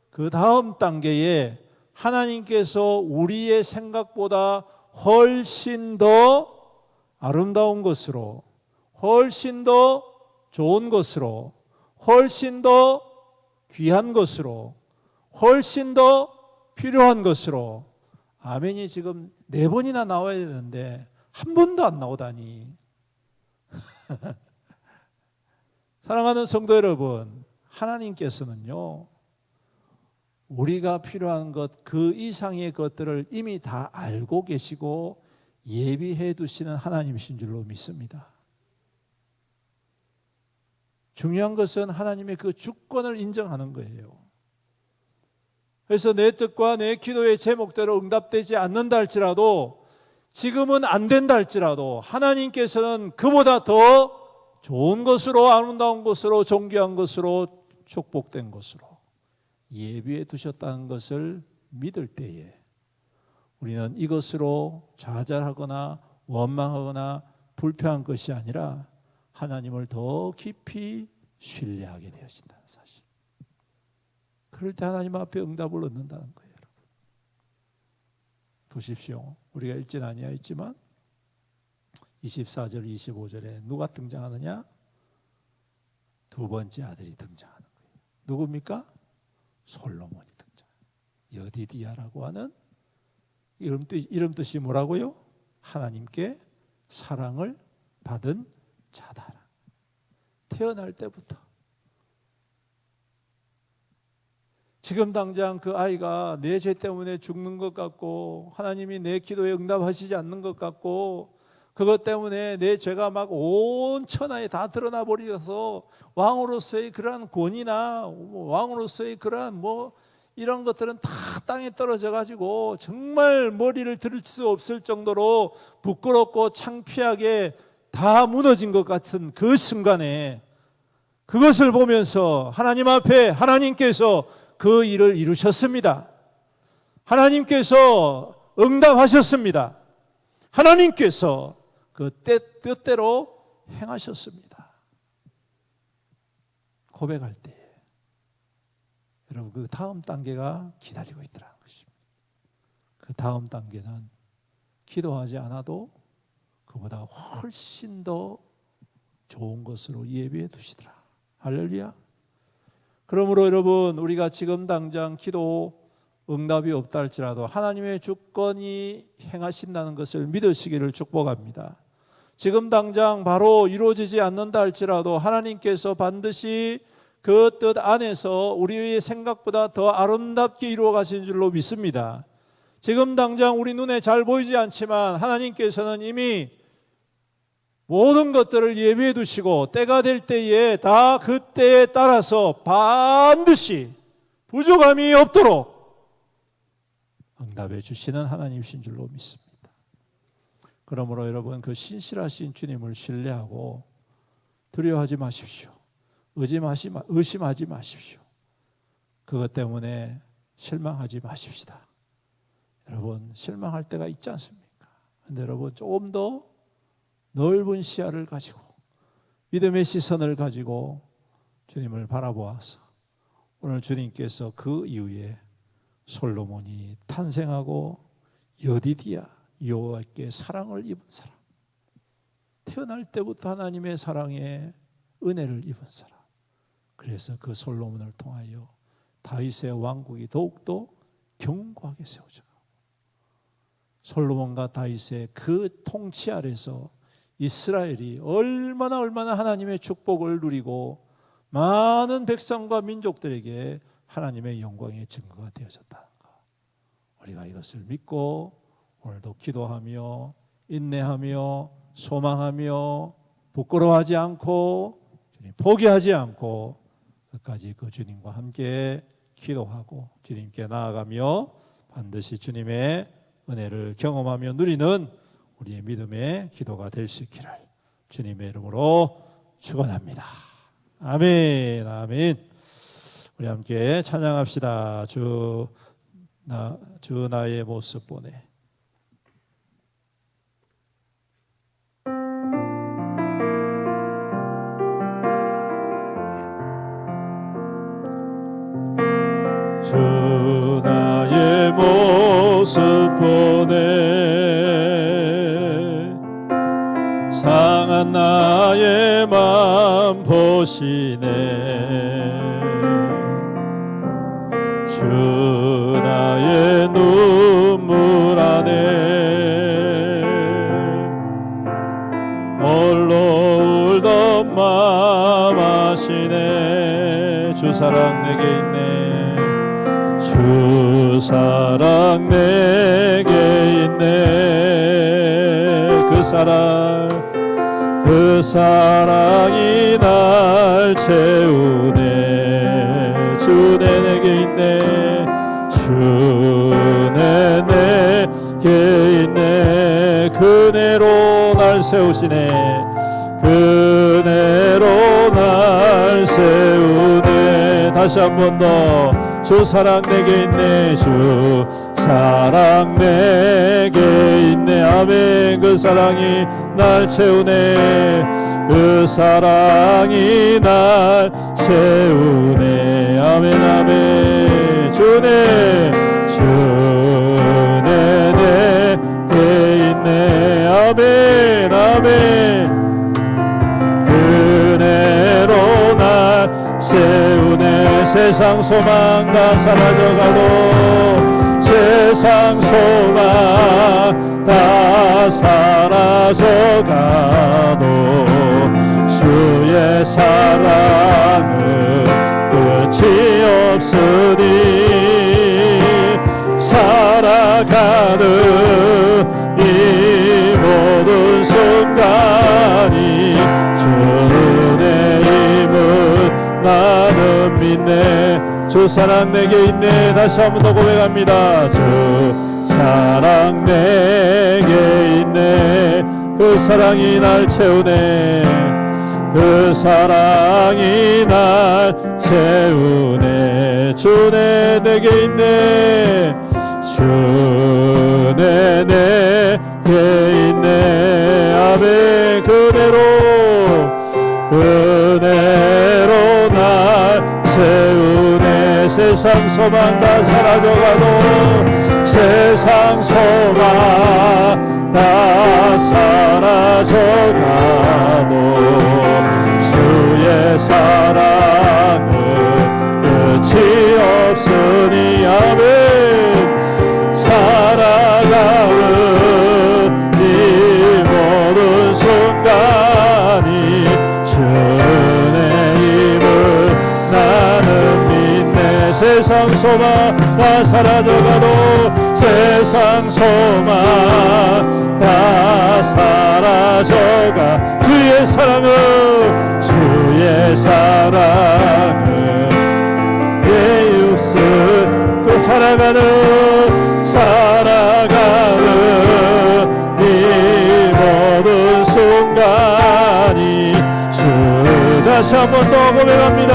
그 다음 단계에 하나님께서 우리의 생각보다 훨씬 더 아름다운 것으로, 훨씬 더 좋은 것으로, 훨씬 더 귀한 것으로, 훨씬 더 필요한 것으로, 아멘이 지금 4번이나 나와야 되는데 한 번도 안 나오다니. 사랑하는 성도 여러분, 하나님께서는요, 우리가 필요한 것, 그 이상의 것들을 이미 다 알고 계시고 예비해 두시는 하나님이신 줄로 믿습니다. 중요한 것은 하나님의 그 주권을 인정하는 거예요. 그래서 내 뜻과 내 기도의 제목대로 응답되지 않는다 할지라도, 지금은 안 된다 할지라도 하나님께서는 그보다 더 좋은 것으로, 아름다운 것으로, 존귀한 것으로, 축복된 것으로 예비해 두셨다는 것을 믿을 때에 우리는 이것으로 좌절하거나 원망하거나 불평한 것이 아니라 하나님을 더 깊이 신뢰하게 되어진다는 사실. 그럴 때 하나님 앞에 응답을 얻는다는 거예요, 여러분. 보십시오. 우리가 읽진 아니하였지만 24절, 25절에 누가 등장하느냐? 두 번째 아들이 등장하는 거예요. 누굽니까? 솔로몬이 등장. 여디디야라고 하는 이름 뜻이 뭐라고요? 하나님께 사랑을 받은 자다. 태어날 때부터. 지금 당장 그 아이가 내 죄 때문에 죽는 것 같고 하나님이 내 기도에 응답하시지 않는 것 같고 그것 때문에 내 죄가 막 온 천하에 다 드러나 버려서 왕으로서의 그러한 권위나 왕으로서의 그러한 이런 것들은 다 땅에 떨어져 가지고 정말 머리를 들 수 없을 정도로 부끄럽고 창피하게 다 무너진 것 같은 그 순간에 그것을 보면서 하나님 앞에 하나님께서 그 일을 이루셨습니다. 하나님께서 응답하셨습니다. 하나님께서 그 뜻대로 행하셨습니다. 고백할 때 여러분, 그 다음 단계가 기다리고 있더라는 것입니다. 그 다음 단계는 기도하지 않아도 그보다 훨씬 더 좋은 것으로 예비해 두시더라. 할렐루야. 그러므로 여러분, 우리가 지금 당장 기도 응답이 없다 할지라도 하나님의 주권이 행하신다는 것을 믿으시기를 축복합니다. 지금 당장 바로 이루어지지 않는다 할지라도 하나님께서 반드시 그 뜻 안에서 우리의 생각보다 더 아름답게 이루어 가신 줄로 믿습니다. 지금 당장 우리 눈에 잘 보이지 않지만 하나님께서는 이미 모든 것들을 예비해 두시고 때가 될 때에 다 그 때에 따라서 반드시 부족함이 없도록 응답해 주시는 하나님이신 줄로 믿습니다. 그러므로 여러분, 그 신실하신 주님을 신뢰하고 두려워하지 마십시오. 의심하지 마십시오. 그것 때문에 실망하지 마십시다. 여러분, 실망할 때가 있지 않습니까? 그런데 여러분, 조금 더 넓은 시야를 가지고 믿음의 시선을 가지고 주님을 바라보아서 오늘 주님께서 그 이후에 솔로몬이 탄생하고 여디디야, 여호와께 사랑을 입은 사람, 태어날 때부터 하나님의 사랑에 은혜를 입은 사람, 그래서 그 솔로몬을 통하여 다윗의 왕국이 더욱더 견고하게 세워져가고 솔로몬과 다윗의 그 통치 아래서 이스라엘이 얼마나 하나님의 축복을 누리고 많은 백성과 민족들에게 하나님의 영광의 증거가 되어졌다는 것, 우리가 이것을 믿고 오늘도 기도하며 인내하며 소망하며 부끄러워하지 않고 포기하지 않고 끝까지 그 주님과 함께 기도하고 주님께 나아가며 반드시 주님의 은혜를 경험하며 누리는 우리의 믿음의 기도가 될 수 있기를 주님의 이름으로 축원합니다. 아멘, 아멘. 우리 함께 찬양합시다. 주 나의 모습 보내. 주 나의 모습 보내 상한 나의 맘 보시네 주 나의 눈물 안에 홀로 울던 맘 아시네 주 사랑 내게 있네 주 사랑 내게 있네 그 사랑이 날 채우네 주내 내게 있네 주내 내게 있네 그네로 날 세우시네 그네로 날 세우네 다시 한 번 더 주 사랑 내게 있네 주 사랑 내게 있네 아멘 그 사랑이 날 채우네 그 사랑이 날 채우네 아멘 아멘 주네 내게 있네 아멘 아멘 은혜로 날 세우네 세상 소망 다 사라져가도 세상 소망 다 사라져가도 주의 사랑은 끝이 없으니 살아가는 이 모든 순간이 주의 힘을 나는 믿네 주 사랑 내게 있네 다시 한 번 더 고백합니다 주 사랑 내게 있네 그 사랑이 날 채우네 그 사랑이 날 채우네 주내 내게 있네 주내 내게 있네 아멘 그대로 날 세우네 세상 소망 다 사라져가도 세상 소망 다 사라져가도 주의 사랑은 끝이 없으니 아멘 살아가는 이 모든 순간이 주의 힘을 나는 믿네 세상 소망 다 사라져가도 세상 소망 다 사라져가 주의 사랑은 내 육신 그 살아가는 이 모든 순간이 주 다시 한 번 더 고백합니다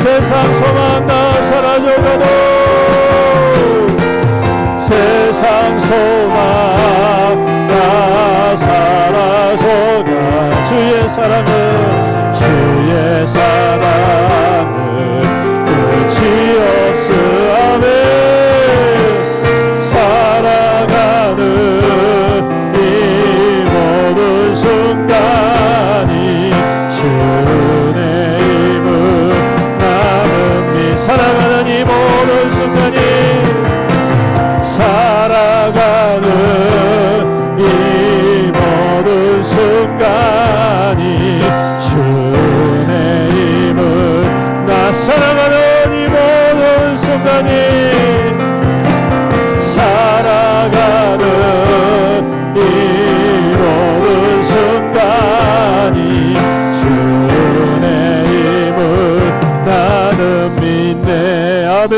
세상 소망 다 사라져가도 세상 소망 다 사라져가 주의 사랑은 끝이 없으 아멘 살아가는 이 모든 순간이 주의 힘을 나는 믿 살아가는 이 모든 순간이 살아가는 이 모든 순간이 주의 힘을 나 살아가는 이 모든 순간이 살아가는 이 모든 순간이 주의 힘을 나는 믿네 아멘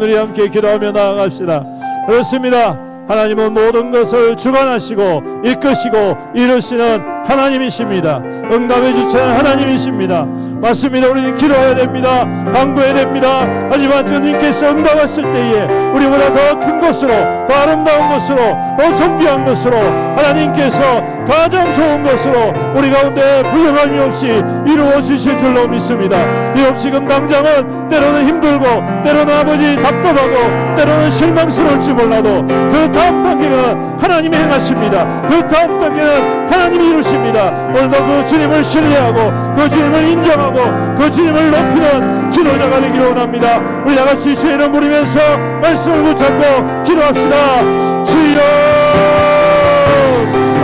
우리 함께 기도하며 나아갑시다 그렇습니다 하나님은 모든 것을 주관하시고 이끄시고 이루시는 하나님이십니다. 응답해 주시는 하나님이십니다. 맞습니다. 우리는 기도해야 됩니다. 간구해야 됩니다. 하지만 주님께서 응답하실 때에 우리보다 더 큰 것으로, 더 아름다운 것으로, 더 존귀한 것으로, 하나님께서 가장 좋은 것으로 우리 가운데 부족함이 없이 이루어 주실 줄로 믿습니다. 비록 지금 당장은 때로는 힘들고, 때로는 아버지 답답하고, 때로는 실망스러울지 몰라도 그 다음 단계는 하나님이 행하십니다. 그 다음 단계는 하나님이 이루십니다. 오늘도 그 주님을 신뢰하고, 그 주님을 인정하고, 그 주님을 높이는 기도자가 되기를 원합니다. 우리 다같이 주의 이름 부르면서 말씀을 붙잡고 기도합시다. 주여,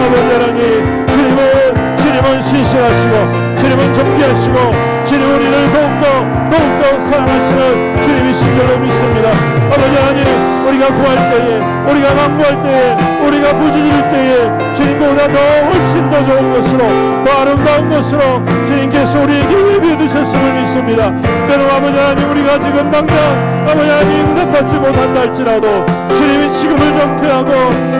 아버지 하나님, 주님은 신실하시고, 주님은 존귀하시고, 주님 우리를 더욱더 사랑하시는 주님이신 줄로 믿습니다. 아버지 하나님, 우리가 구할 때에, 우리가 간구할 때에, 우리가 부르짖을 때에 주님보다 더 훨씬 더 좋은 것으로, 더 아름다운 것으로 주님께서 우리에게 예비해 두셨음을 믿습니다. 때로 아버지 하나님, 우리가 지금 당장 아버지 하나님 응답받지 못한다 할지라도 주님이 시금을 정퇴하고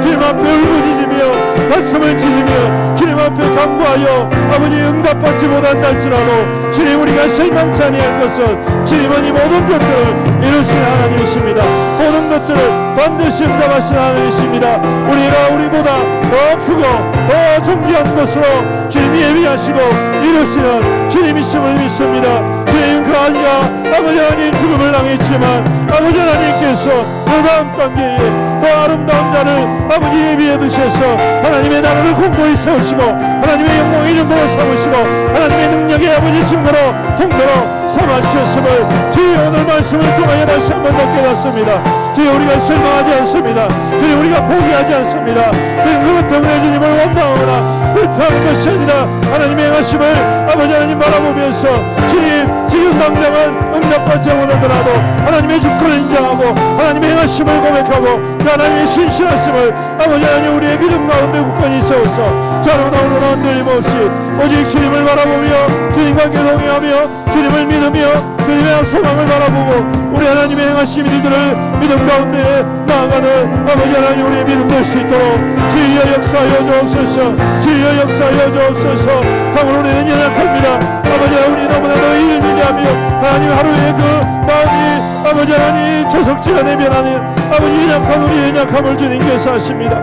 주님 앞에 울부짖으며 가슴을 찢으며 주님 앞에 간구하여 아버지 응답받지 못한다 할지라도 주님, 우리가 실망치 아니할 것은 주님은 이 모든 것들을 이루시는 하나님이십니다. 모든 것들을 반드시 응답하시는 하나님이십니다. 우리가 우리보다 더 크고 더 존귀한 것으로 주님이 예비하시고 이루시는 주님이심을 믿습니다. 주님, 그 아기가 아버지 하나님 죽음을 당했지만 아버지 하나님께서 그 다음 단계에 더 아름다운 자를 아버지 예비해 두셔서 하나님의 나라를 공고히 세우시고 하나님의 영광의 증거로 삼으시고 하나님의 능력의 아버지 증거로 통로로 삼아주셨음을 주여 오늘 말씀을 통하여 다시 한 번 더 깨닫습니다. 주여, 우리가 실망하지 않습니다. 주여, 우리가 포기하지 않습니다. 주여, 그것 때문에 주님을 원망하거나 불평하는 것이 아니라 하나님의 행하심을 아버지 하나님 바라보면서 주님, 지금 당장은 응답받지 못하더라도 하나님의 주권을 인정하고 하나님의 행하심을 고백하고 그 하나님의 신실하심을 아버지 하나님 우리의 믿음 가운데 굳건히 세워서 자로나 오로나 흔들림 없이 오직 주님을 바라보며 주님과 교동하며 주님을 믿으며 주님의 소망을 바라보고 우리 하나님의 행하심 일들을 믿음 가운데 나아가는 아버지 하나님 우리의 믿음 될 수 있도록 주여 역사하여 주옵소서. 주여 역사하여 주옵소서. 참으로 우리는 연약합니다. 아버지 하나님, 우리 너무나도 일미리하며 하나님 하루의 그 마음이 아버지 하나님 조석지가 내면하는 아버지 연약한 우리의 연약함을 주님께서 하십니다.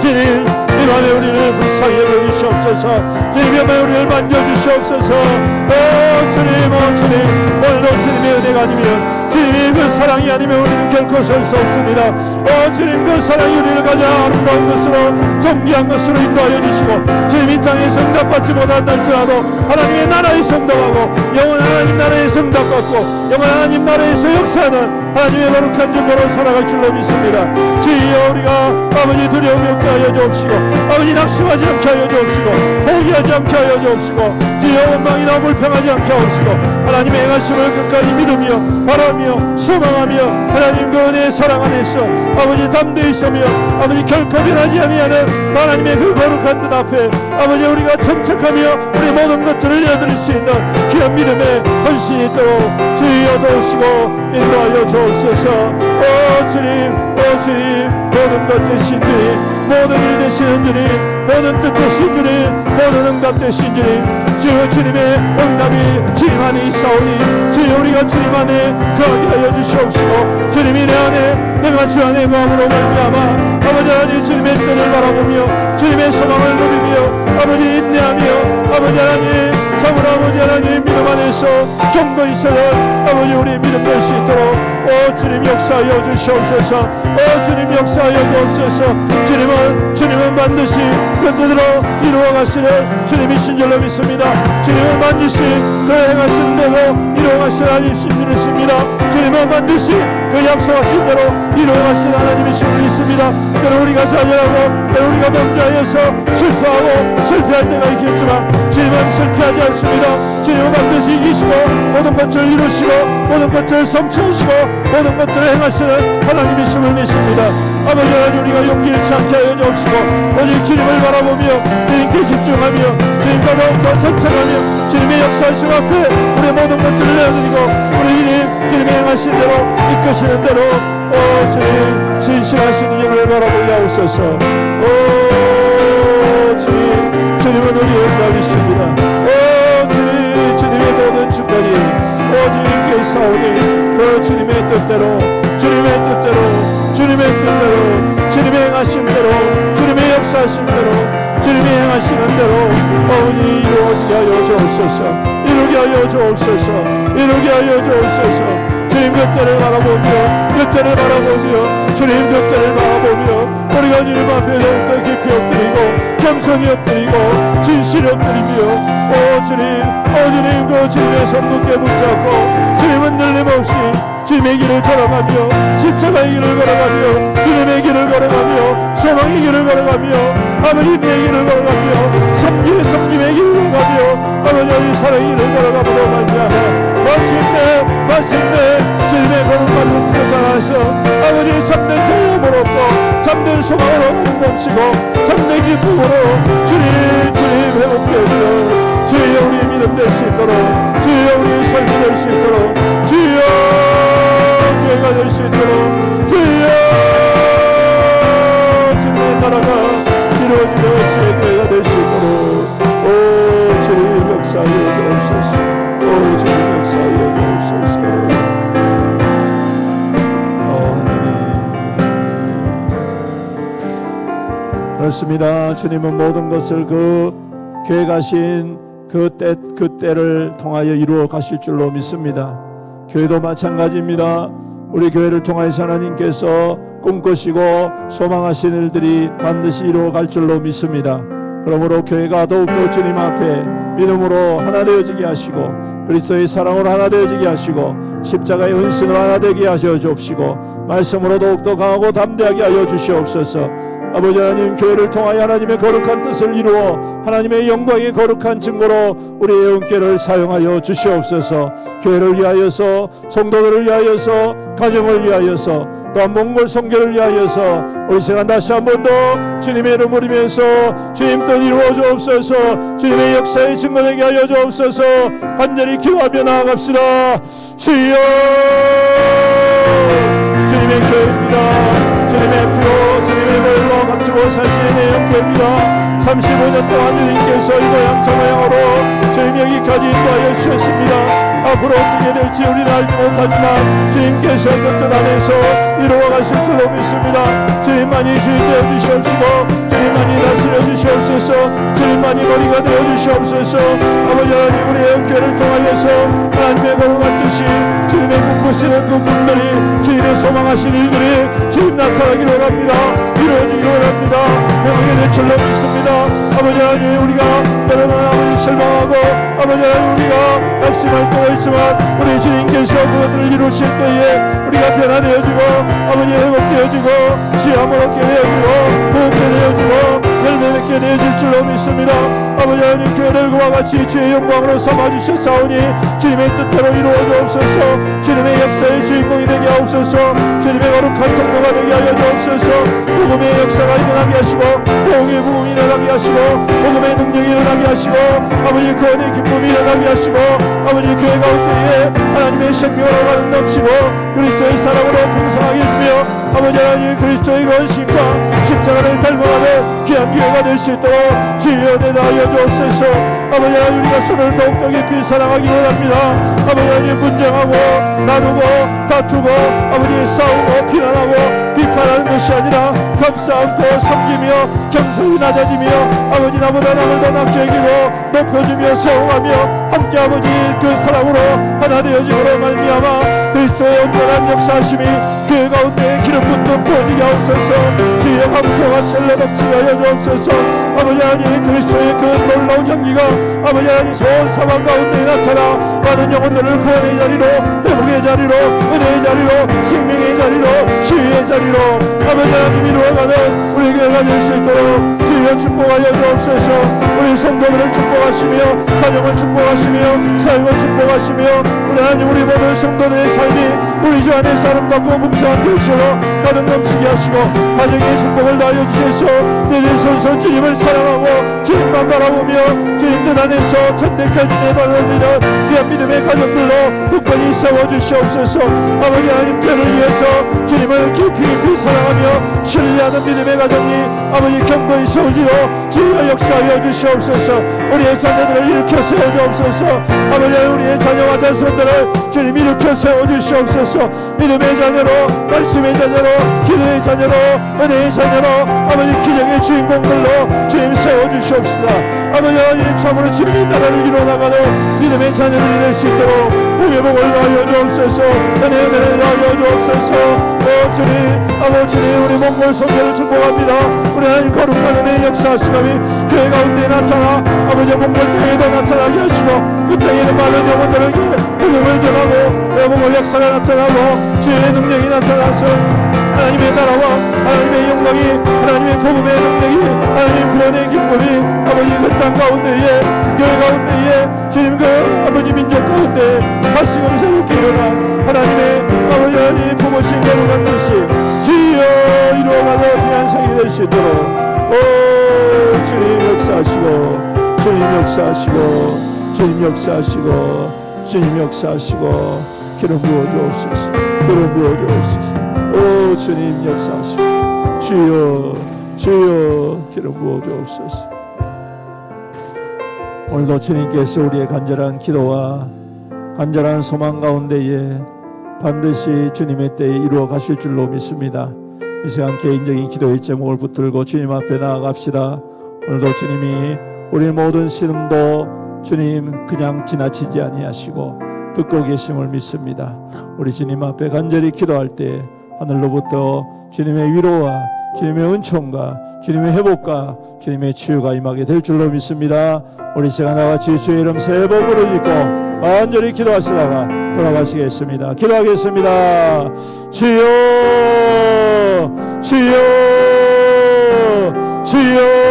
주님, 이 밤에 우리를 불쌍히 여겨주시옵소서. 주님, 이 밤에 우리를 만져주시옵소서. 주님, 주님, 오늘도 주님의 은혜가 아니면 주님이 그 사랑이 아니면 우리는 결코 설 수 없습니다. 주님, 그 사랑이 우리를 가장 아름다운 것으로 존귀한 것으로 인도하여 주시고 주님, 이 땅에서 응답받지 못한다 할지라도 하나님의 나라에서 응답하고 영원한 하나님 나라에서 응답받고 영원한 하나님 나라에서 역사하는 하나님의 거룩한 증거로 살아갈 줄로 믿습니다. 주여, 우리가 아버지 두려움이 없게 하여 주옵시고 아버지 낙심하지 않게 하여 주옵시고 포기하지 않게 하여 주옵시고 주여, 원망이나 불평하지 않게 하옵시고 하나님의 행하심을 끝까지 믿으며 바라며 소망하며 하나님 그 은혜의 사랑 안에서 아버지 담대히 서며 아버지 결코 변하지 아니하는 하나님의 그 거룩한 뜻 앞에 아버지 우리가 천착하며 우리 모든 것들을 내어드릴 수 있는 귀한 믿음의 헌신이 있도록 주여 도우시고 인도하여 주옵소서. 주님, 모든 것 되신 주님, 모든 일 되시는 주님, 모든 뜻 되신 주님, 모든 응답 되신 주님, 주여, 주님의 응답이 주님 안에 있사오니 주여, 우리가 주님 안에 거하게 하여 주시옵시고 주님이 내 안에 내가 주 안에 거함으로 말미암아 아버지 하나님 주님의 뜻을 바라보며 주님의 소망을 누리며 아버지 인내하며 아버지 하나님 참으로 아버지 하나님 믿음 안에서 경고히 서는 아버지 우리 믿음 될 수 있도록 주님 역사하여 주시옵소서. 주님 역사하여 주옵소서. 주님은 반드시 그 뜻으로 이루어 가시는 주님이신 줄로 믿습니다. 주님은 반드시 그 행하시는 대로 이루어 가시는 하나님이신 줄로 믿습니다. 주님은 반드시 그 약속하신 대로 이루어 가시는 하나님이신 줄로 믿습니다. 때로 우리가 좌절하고 때로 우리가 범죄하여서 실수하고 실패할 때가 있겠지만 주님은 실패하지 않습니다. 주님은 반드시 이기시고 모든 것을 이루시고 모든 것을 성취하시고 모든 것들을 행하시는 하나님이심을 믿습니다. 아버지 하나님, 우리가 용기를 잃지 하여 주옵시고 오직 주님을 바라보며 주님께 집중하며 주님과 더욱더 천착하며 주님의 역사하심 앞에 우리의 모든 것들을 내어드리고 우리 주님의 행하신 대로 이끄시는 대로 주님 신실하신 주님을 바라보게 하옵소서. 주님, 주님은 우리의 답이십니다. 주님, 주님의 모든 주권이 주님께 사오니 주님의 뜻대로, 주님의 뜻대로, 주님의 뜻대로, 주님의 행하심대로, 주님의 역사하심대로, 주님이 행하시는 대로 아버지 이루어지게 하여 주옵소서. 이루게 하여 주옵소서. 이루게 하여 주옵소서. 주님 곁을 바라보며, 곁을 바라보며, 주님 곁을 바라보며 우리가 주님 앞에 더욱더 깊이 엎드리고 겸손히 엎드리고 진실히 엎드리며 주님 그 주님의 손 굳게 붙잡고 주님은 늘림없이 주님의 길을 걸어가며 십자가의 길을 걸어가며 주님의 길을 걸어가며 소망의 길을 걸어가며 아버지의 길을 걸어가며 섬김의 길을 걸어가며 아버지의 사랑의 길을 걸어가므로 말미암아 마침내 주님의 걸음마를 흩어 따라서 아버지의 참된 자유함을 얻고 참된 소망을 얻는 넘치고 참된 기쁨으로 주님 회복되어 주여 주여 우리의 믿음 될 수 있도록 주여 우리의 삶이 될 수 있도록 주여 교회가 될 수 있도록 주여 주님의 나라가 이루어지며 주의 교회가 될 수 있도록 주님 역사하여 주옵소서. 주님 역사하여 주옵소서. 그렇습니다. 주님은 모든 것을 그 계획하신 그 때를 통하여 이루어 가실 줄로 믿습니다. 교회도 마찬가지입니다. 우리 교회를 통하여서 하나님께서 꿈꾸시고 소망하신 일들이 반드시 이루어 갈 줄로 믿습니다. 그러므로 교회가 더욱더 주님 앞에 믿음으로 하나 되어지게 하시고 그리스도의 사랑으로 하나 되어지게 하시고 십자가의 은신으로 하나 되게 하셔 주옵시고 말씀으로 더욱더 강하고 담대하게 하여 주시옵소서. 아버지 하나님, 교회를 통하여 하나님의 거룩한 뜻을 이루어 하나님의 영광의 거룩한 증거로 우리의 영계를 사용하여 주시옵소서. 교회를 위하여서, 성도들을 위하여서, 가정을 위하여서, 또한 몽골 성교를 위하여서 우리 시간 다시 한 번 더 주님의 이름 부르면서 주님 뜻 이루어 주옵소서. 주님의 역사의 증거되게 하여 주옵소서. 간절히 기도하며 나아갑시다. 주여, 주님의 교회입니다. 주님의 표, 주님의 벌로 감추고 사시는 영교입니다. 35년 동안 주님께서 이 모양 저 모양으로 주님 여기까지 인도하여 주셨습니다. 앞으로 어떻게 될지 우리는 알지 못하지만 주님께서 그 뜻 안에서 이루어 가실 줄로 믿습니다. 주님만이 주인 되어 주시옵시고 주님만이 다스려 주시옵소서. 주님만이 머리가 되어 주시옵소서. 아버지 하나님, 우리의 영교를 통하여서 하나님의 거룩한 뜻이 주님의 꿈꾸시는 그 꿈들이 주님의 소망하신 일들이 주님 나타나기로 합니다. 이루어지기로 합니다. 행하게 될 줄로 믿습니다. 아버지 하나님, 우리가 때로는 아버지 실망하고 아버지 하나님 우리가 낙심할 때가 있지만 우리 주님께서 그것들을 이루실 때에 우리가 변화되어지고 아버지 회복되어지고 지혜함을 얻게 되어지고 보호게 되어지고 열매 맺게 되어질 줄로 믿습니다. 아버지 하나님, 교회를 그와 같이 주의 영광으로 삼아주셨사오니 주님의 뜻대로 이루어 주옵소서. 주님의 역사의 주인공이 되게 하옵소서. 주님의 거룩한 통로가 되게 하여 주옵소서. 복음의 역사가 일어나게 하시고 복음의 복음이 일어나게 하시고 복음의 능력이 일어나게 하시고 아버지 구원의 기쁨이 일어나게 하시고 아버지 교회 가운데에 하나님의 생명을 가득 넘치고 그리스도의 사랑으로 풍성하게 해주며 아버지 하나님, 그리스도의 권신과 십자가를 닮아가는 귀한 교회가 될 수 있도록 주여 내다하여 주옵소서. 아버지 하나님, 우리가 서로를 더욱더 깊이 사랑하기 원합니다. 아버지 하나님, 분쟁하고 나누고 다투고 아버지 싸우고 비난하고 비판하는 것이 아니라 감싸안고 섬기며 겸손히 낮아지며 아버지 나보다 남을 더 낮게 여기고 높여주며 세워가며 함께 아버지 그 사랑으로 하나 되어지므로 말미암아 그리스도의 온전한 역사하심이 교회 가운데 기름 붓듯 부어지게 하옵소서. 주의 감소가 첼로 넘치게 하여 주옵소서. 아버지 하나님, 그리스도의 그 놀라운 향기가 아버지 하나님 온 사방 가운데 나타나 많은 영혼들을 구원의 자리로 회복의 자리로 은혜의 자리로 생명의 자리로 치유의 자리로 아버지 하나님 이루어가는 우리 교회가 될 수 있도록 주여 축복하여 주옵소서. 우리 성도들을 축복하시며 가정을 축복하시며 사역을 축복하시며 우리 하나님, 우리 모든 성도들의 삶이 우리 주 안에서 아름답고 풍성한 결실로 가득 넘치게 하시고 가정의 축복을 다하여 주셔서 내린 손손 주님을 사랑하고 주님만 바라보며 주님 뜻 안에서 천대까지 내려갑니다. 귀한 믿음의 가정들로 굳건히 세워주시고 주시옵소서. 아버지 하나님 때를 위해서 주님을 깊이 사랑하며 신뢰하는 믿음의 가정이 아버지 견고히 세워지고 주여 역사하여 주시옵소서. 우리의 자녀들을 일으켜 세워주옵소서. 아버지 하나님 우리의 자녀와 자손들을 주님 일으켜 세워주시옵소서. 믿음의 자녀로, 말씀의 자녀로, 기도의 자녀로, 은혜의 자녀로, 아버지 기적의 주인공들로 주님 세워주시옵소서. 아버지 하나님 참으로 주님의 나라를 이루어나가는 믿음의 자녀들이 될 수 있도록 복의 복을 더하여 주옵소서. 은혜의 은혜를 더하여 주옵소서. 주님, 아버지 주님 우리 몽골 선교를 축복합니다. 우리 하나님 거룩한 은혜의 역사하시감이 교회 가운데 나타나 아버지 몽골 땅에도 나타나게 하시고 그 땅에 있는 많은 영혼들에게 복음을 전하고 내 몽골 역사가 나타나고 주의 능력이 나타나서 하나님의 나라와 하나님의 영광이 하나님의 복음의 능력이 하나님의 구원의 기쁨이 아버지 그 땅 가운데에 교회 가운데에 주님 그 아버지 민족 가운데 다시금 새롭게 일어나 하나님의 아버지 하나님 부모신 거룩한 뜻이 주여 이루어가는 귀한 생이 될 수 있도록 주님 역사하시고 주님 역사하시고 주님 역사하시고 주님 역사하시고 기름 부어 주옵소서. 기름 부어 주옵소서. 주님 역사하시고 주여 주여 기름 부어 주옵소서. 오늘도 주님께서 우리의 간절한 기도와 간절한 소망 가운데에 반드시 주님의 때에 이루어 가실 줄로 믿습니다. 이 시간 개인적인 기도의 제목을 붙들고 주님 앞에 나아갑시다. 오늘도 주님이 우리 모든 신음도 주님 그냥 지나치지 아니하시고 듣고 계심을 믿습니다. 우리 주님 앞에 간절히 기도할 때 하늘로부터 주님의 위로와 주님의 은총과 주님의 회복과 주님의 치유가 임하게 될 줄로 믿습니다. 우리 시간 나같이 주의 이름 세 번 부르짖고 간절히 기도하시다가 돌아가시겠습니다. 기도하겠습니다. 주여 주여 주여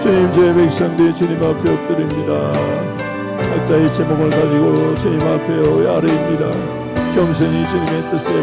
주님 주의 백성들이 주님 앞에 엎드립니다. 각자의 제목을 가지고 주님 앞에 아뢰입니다. 겸손히 주님의 뜻에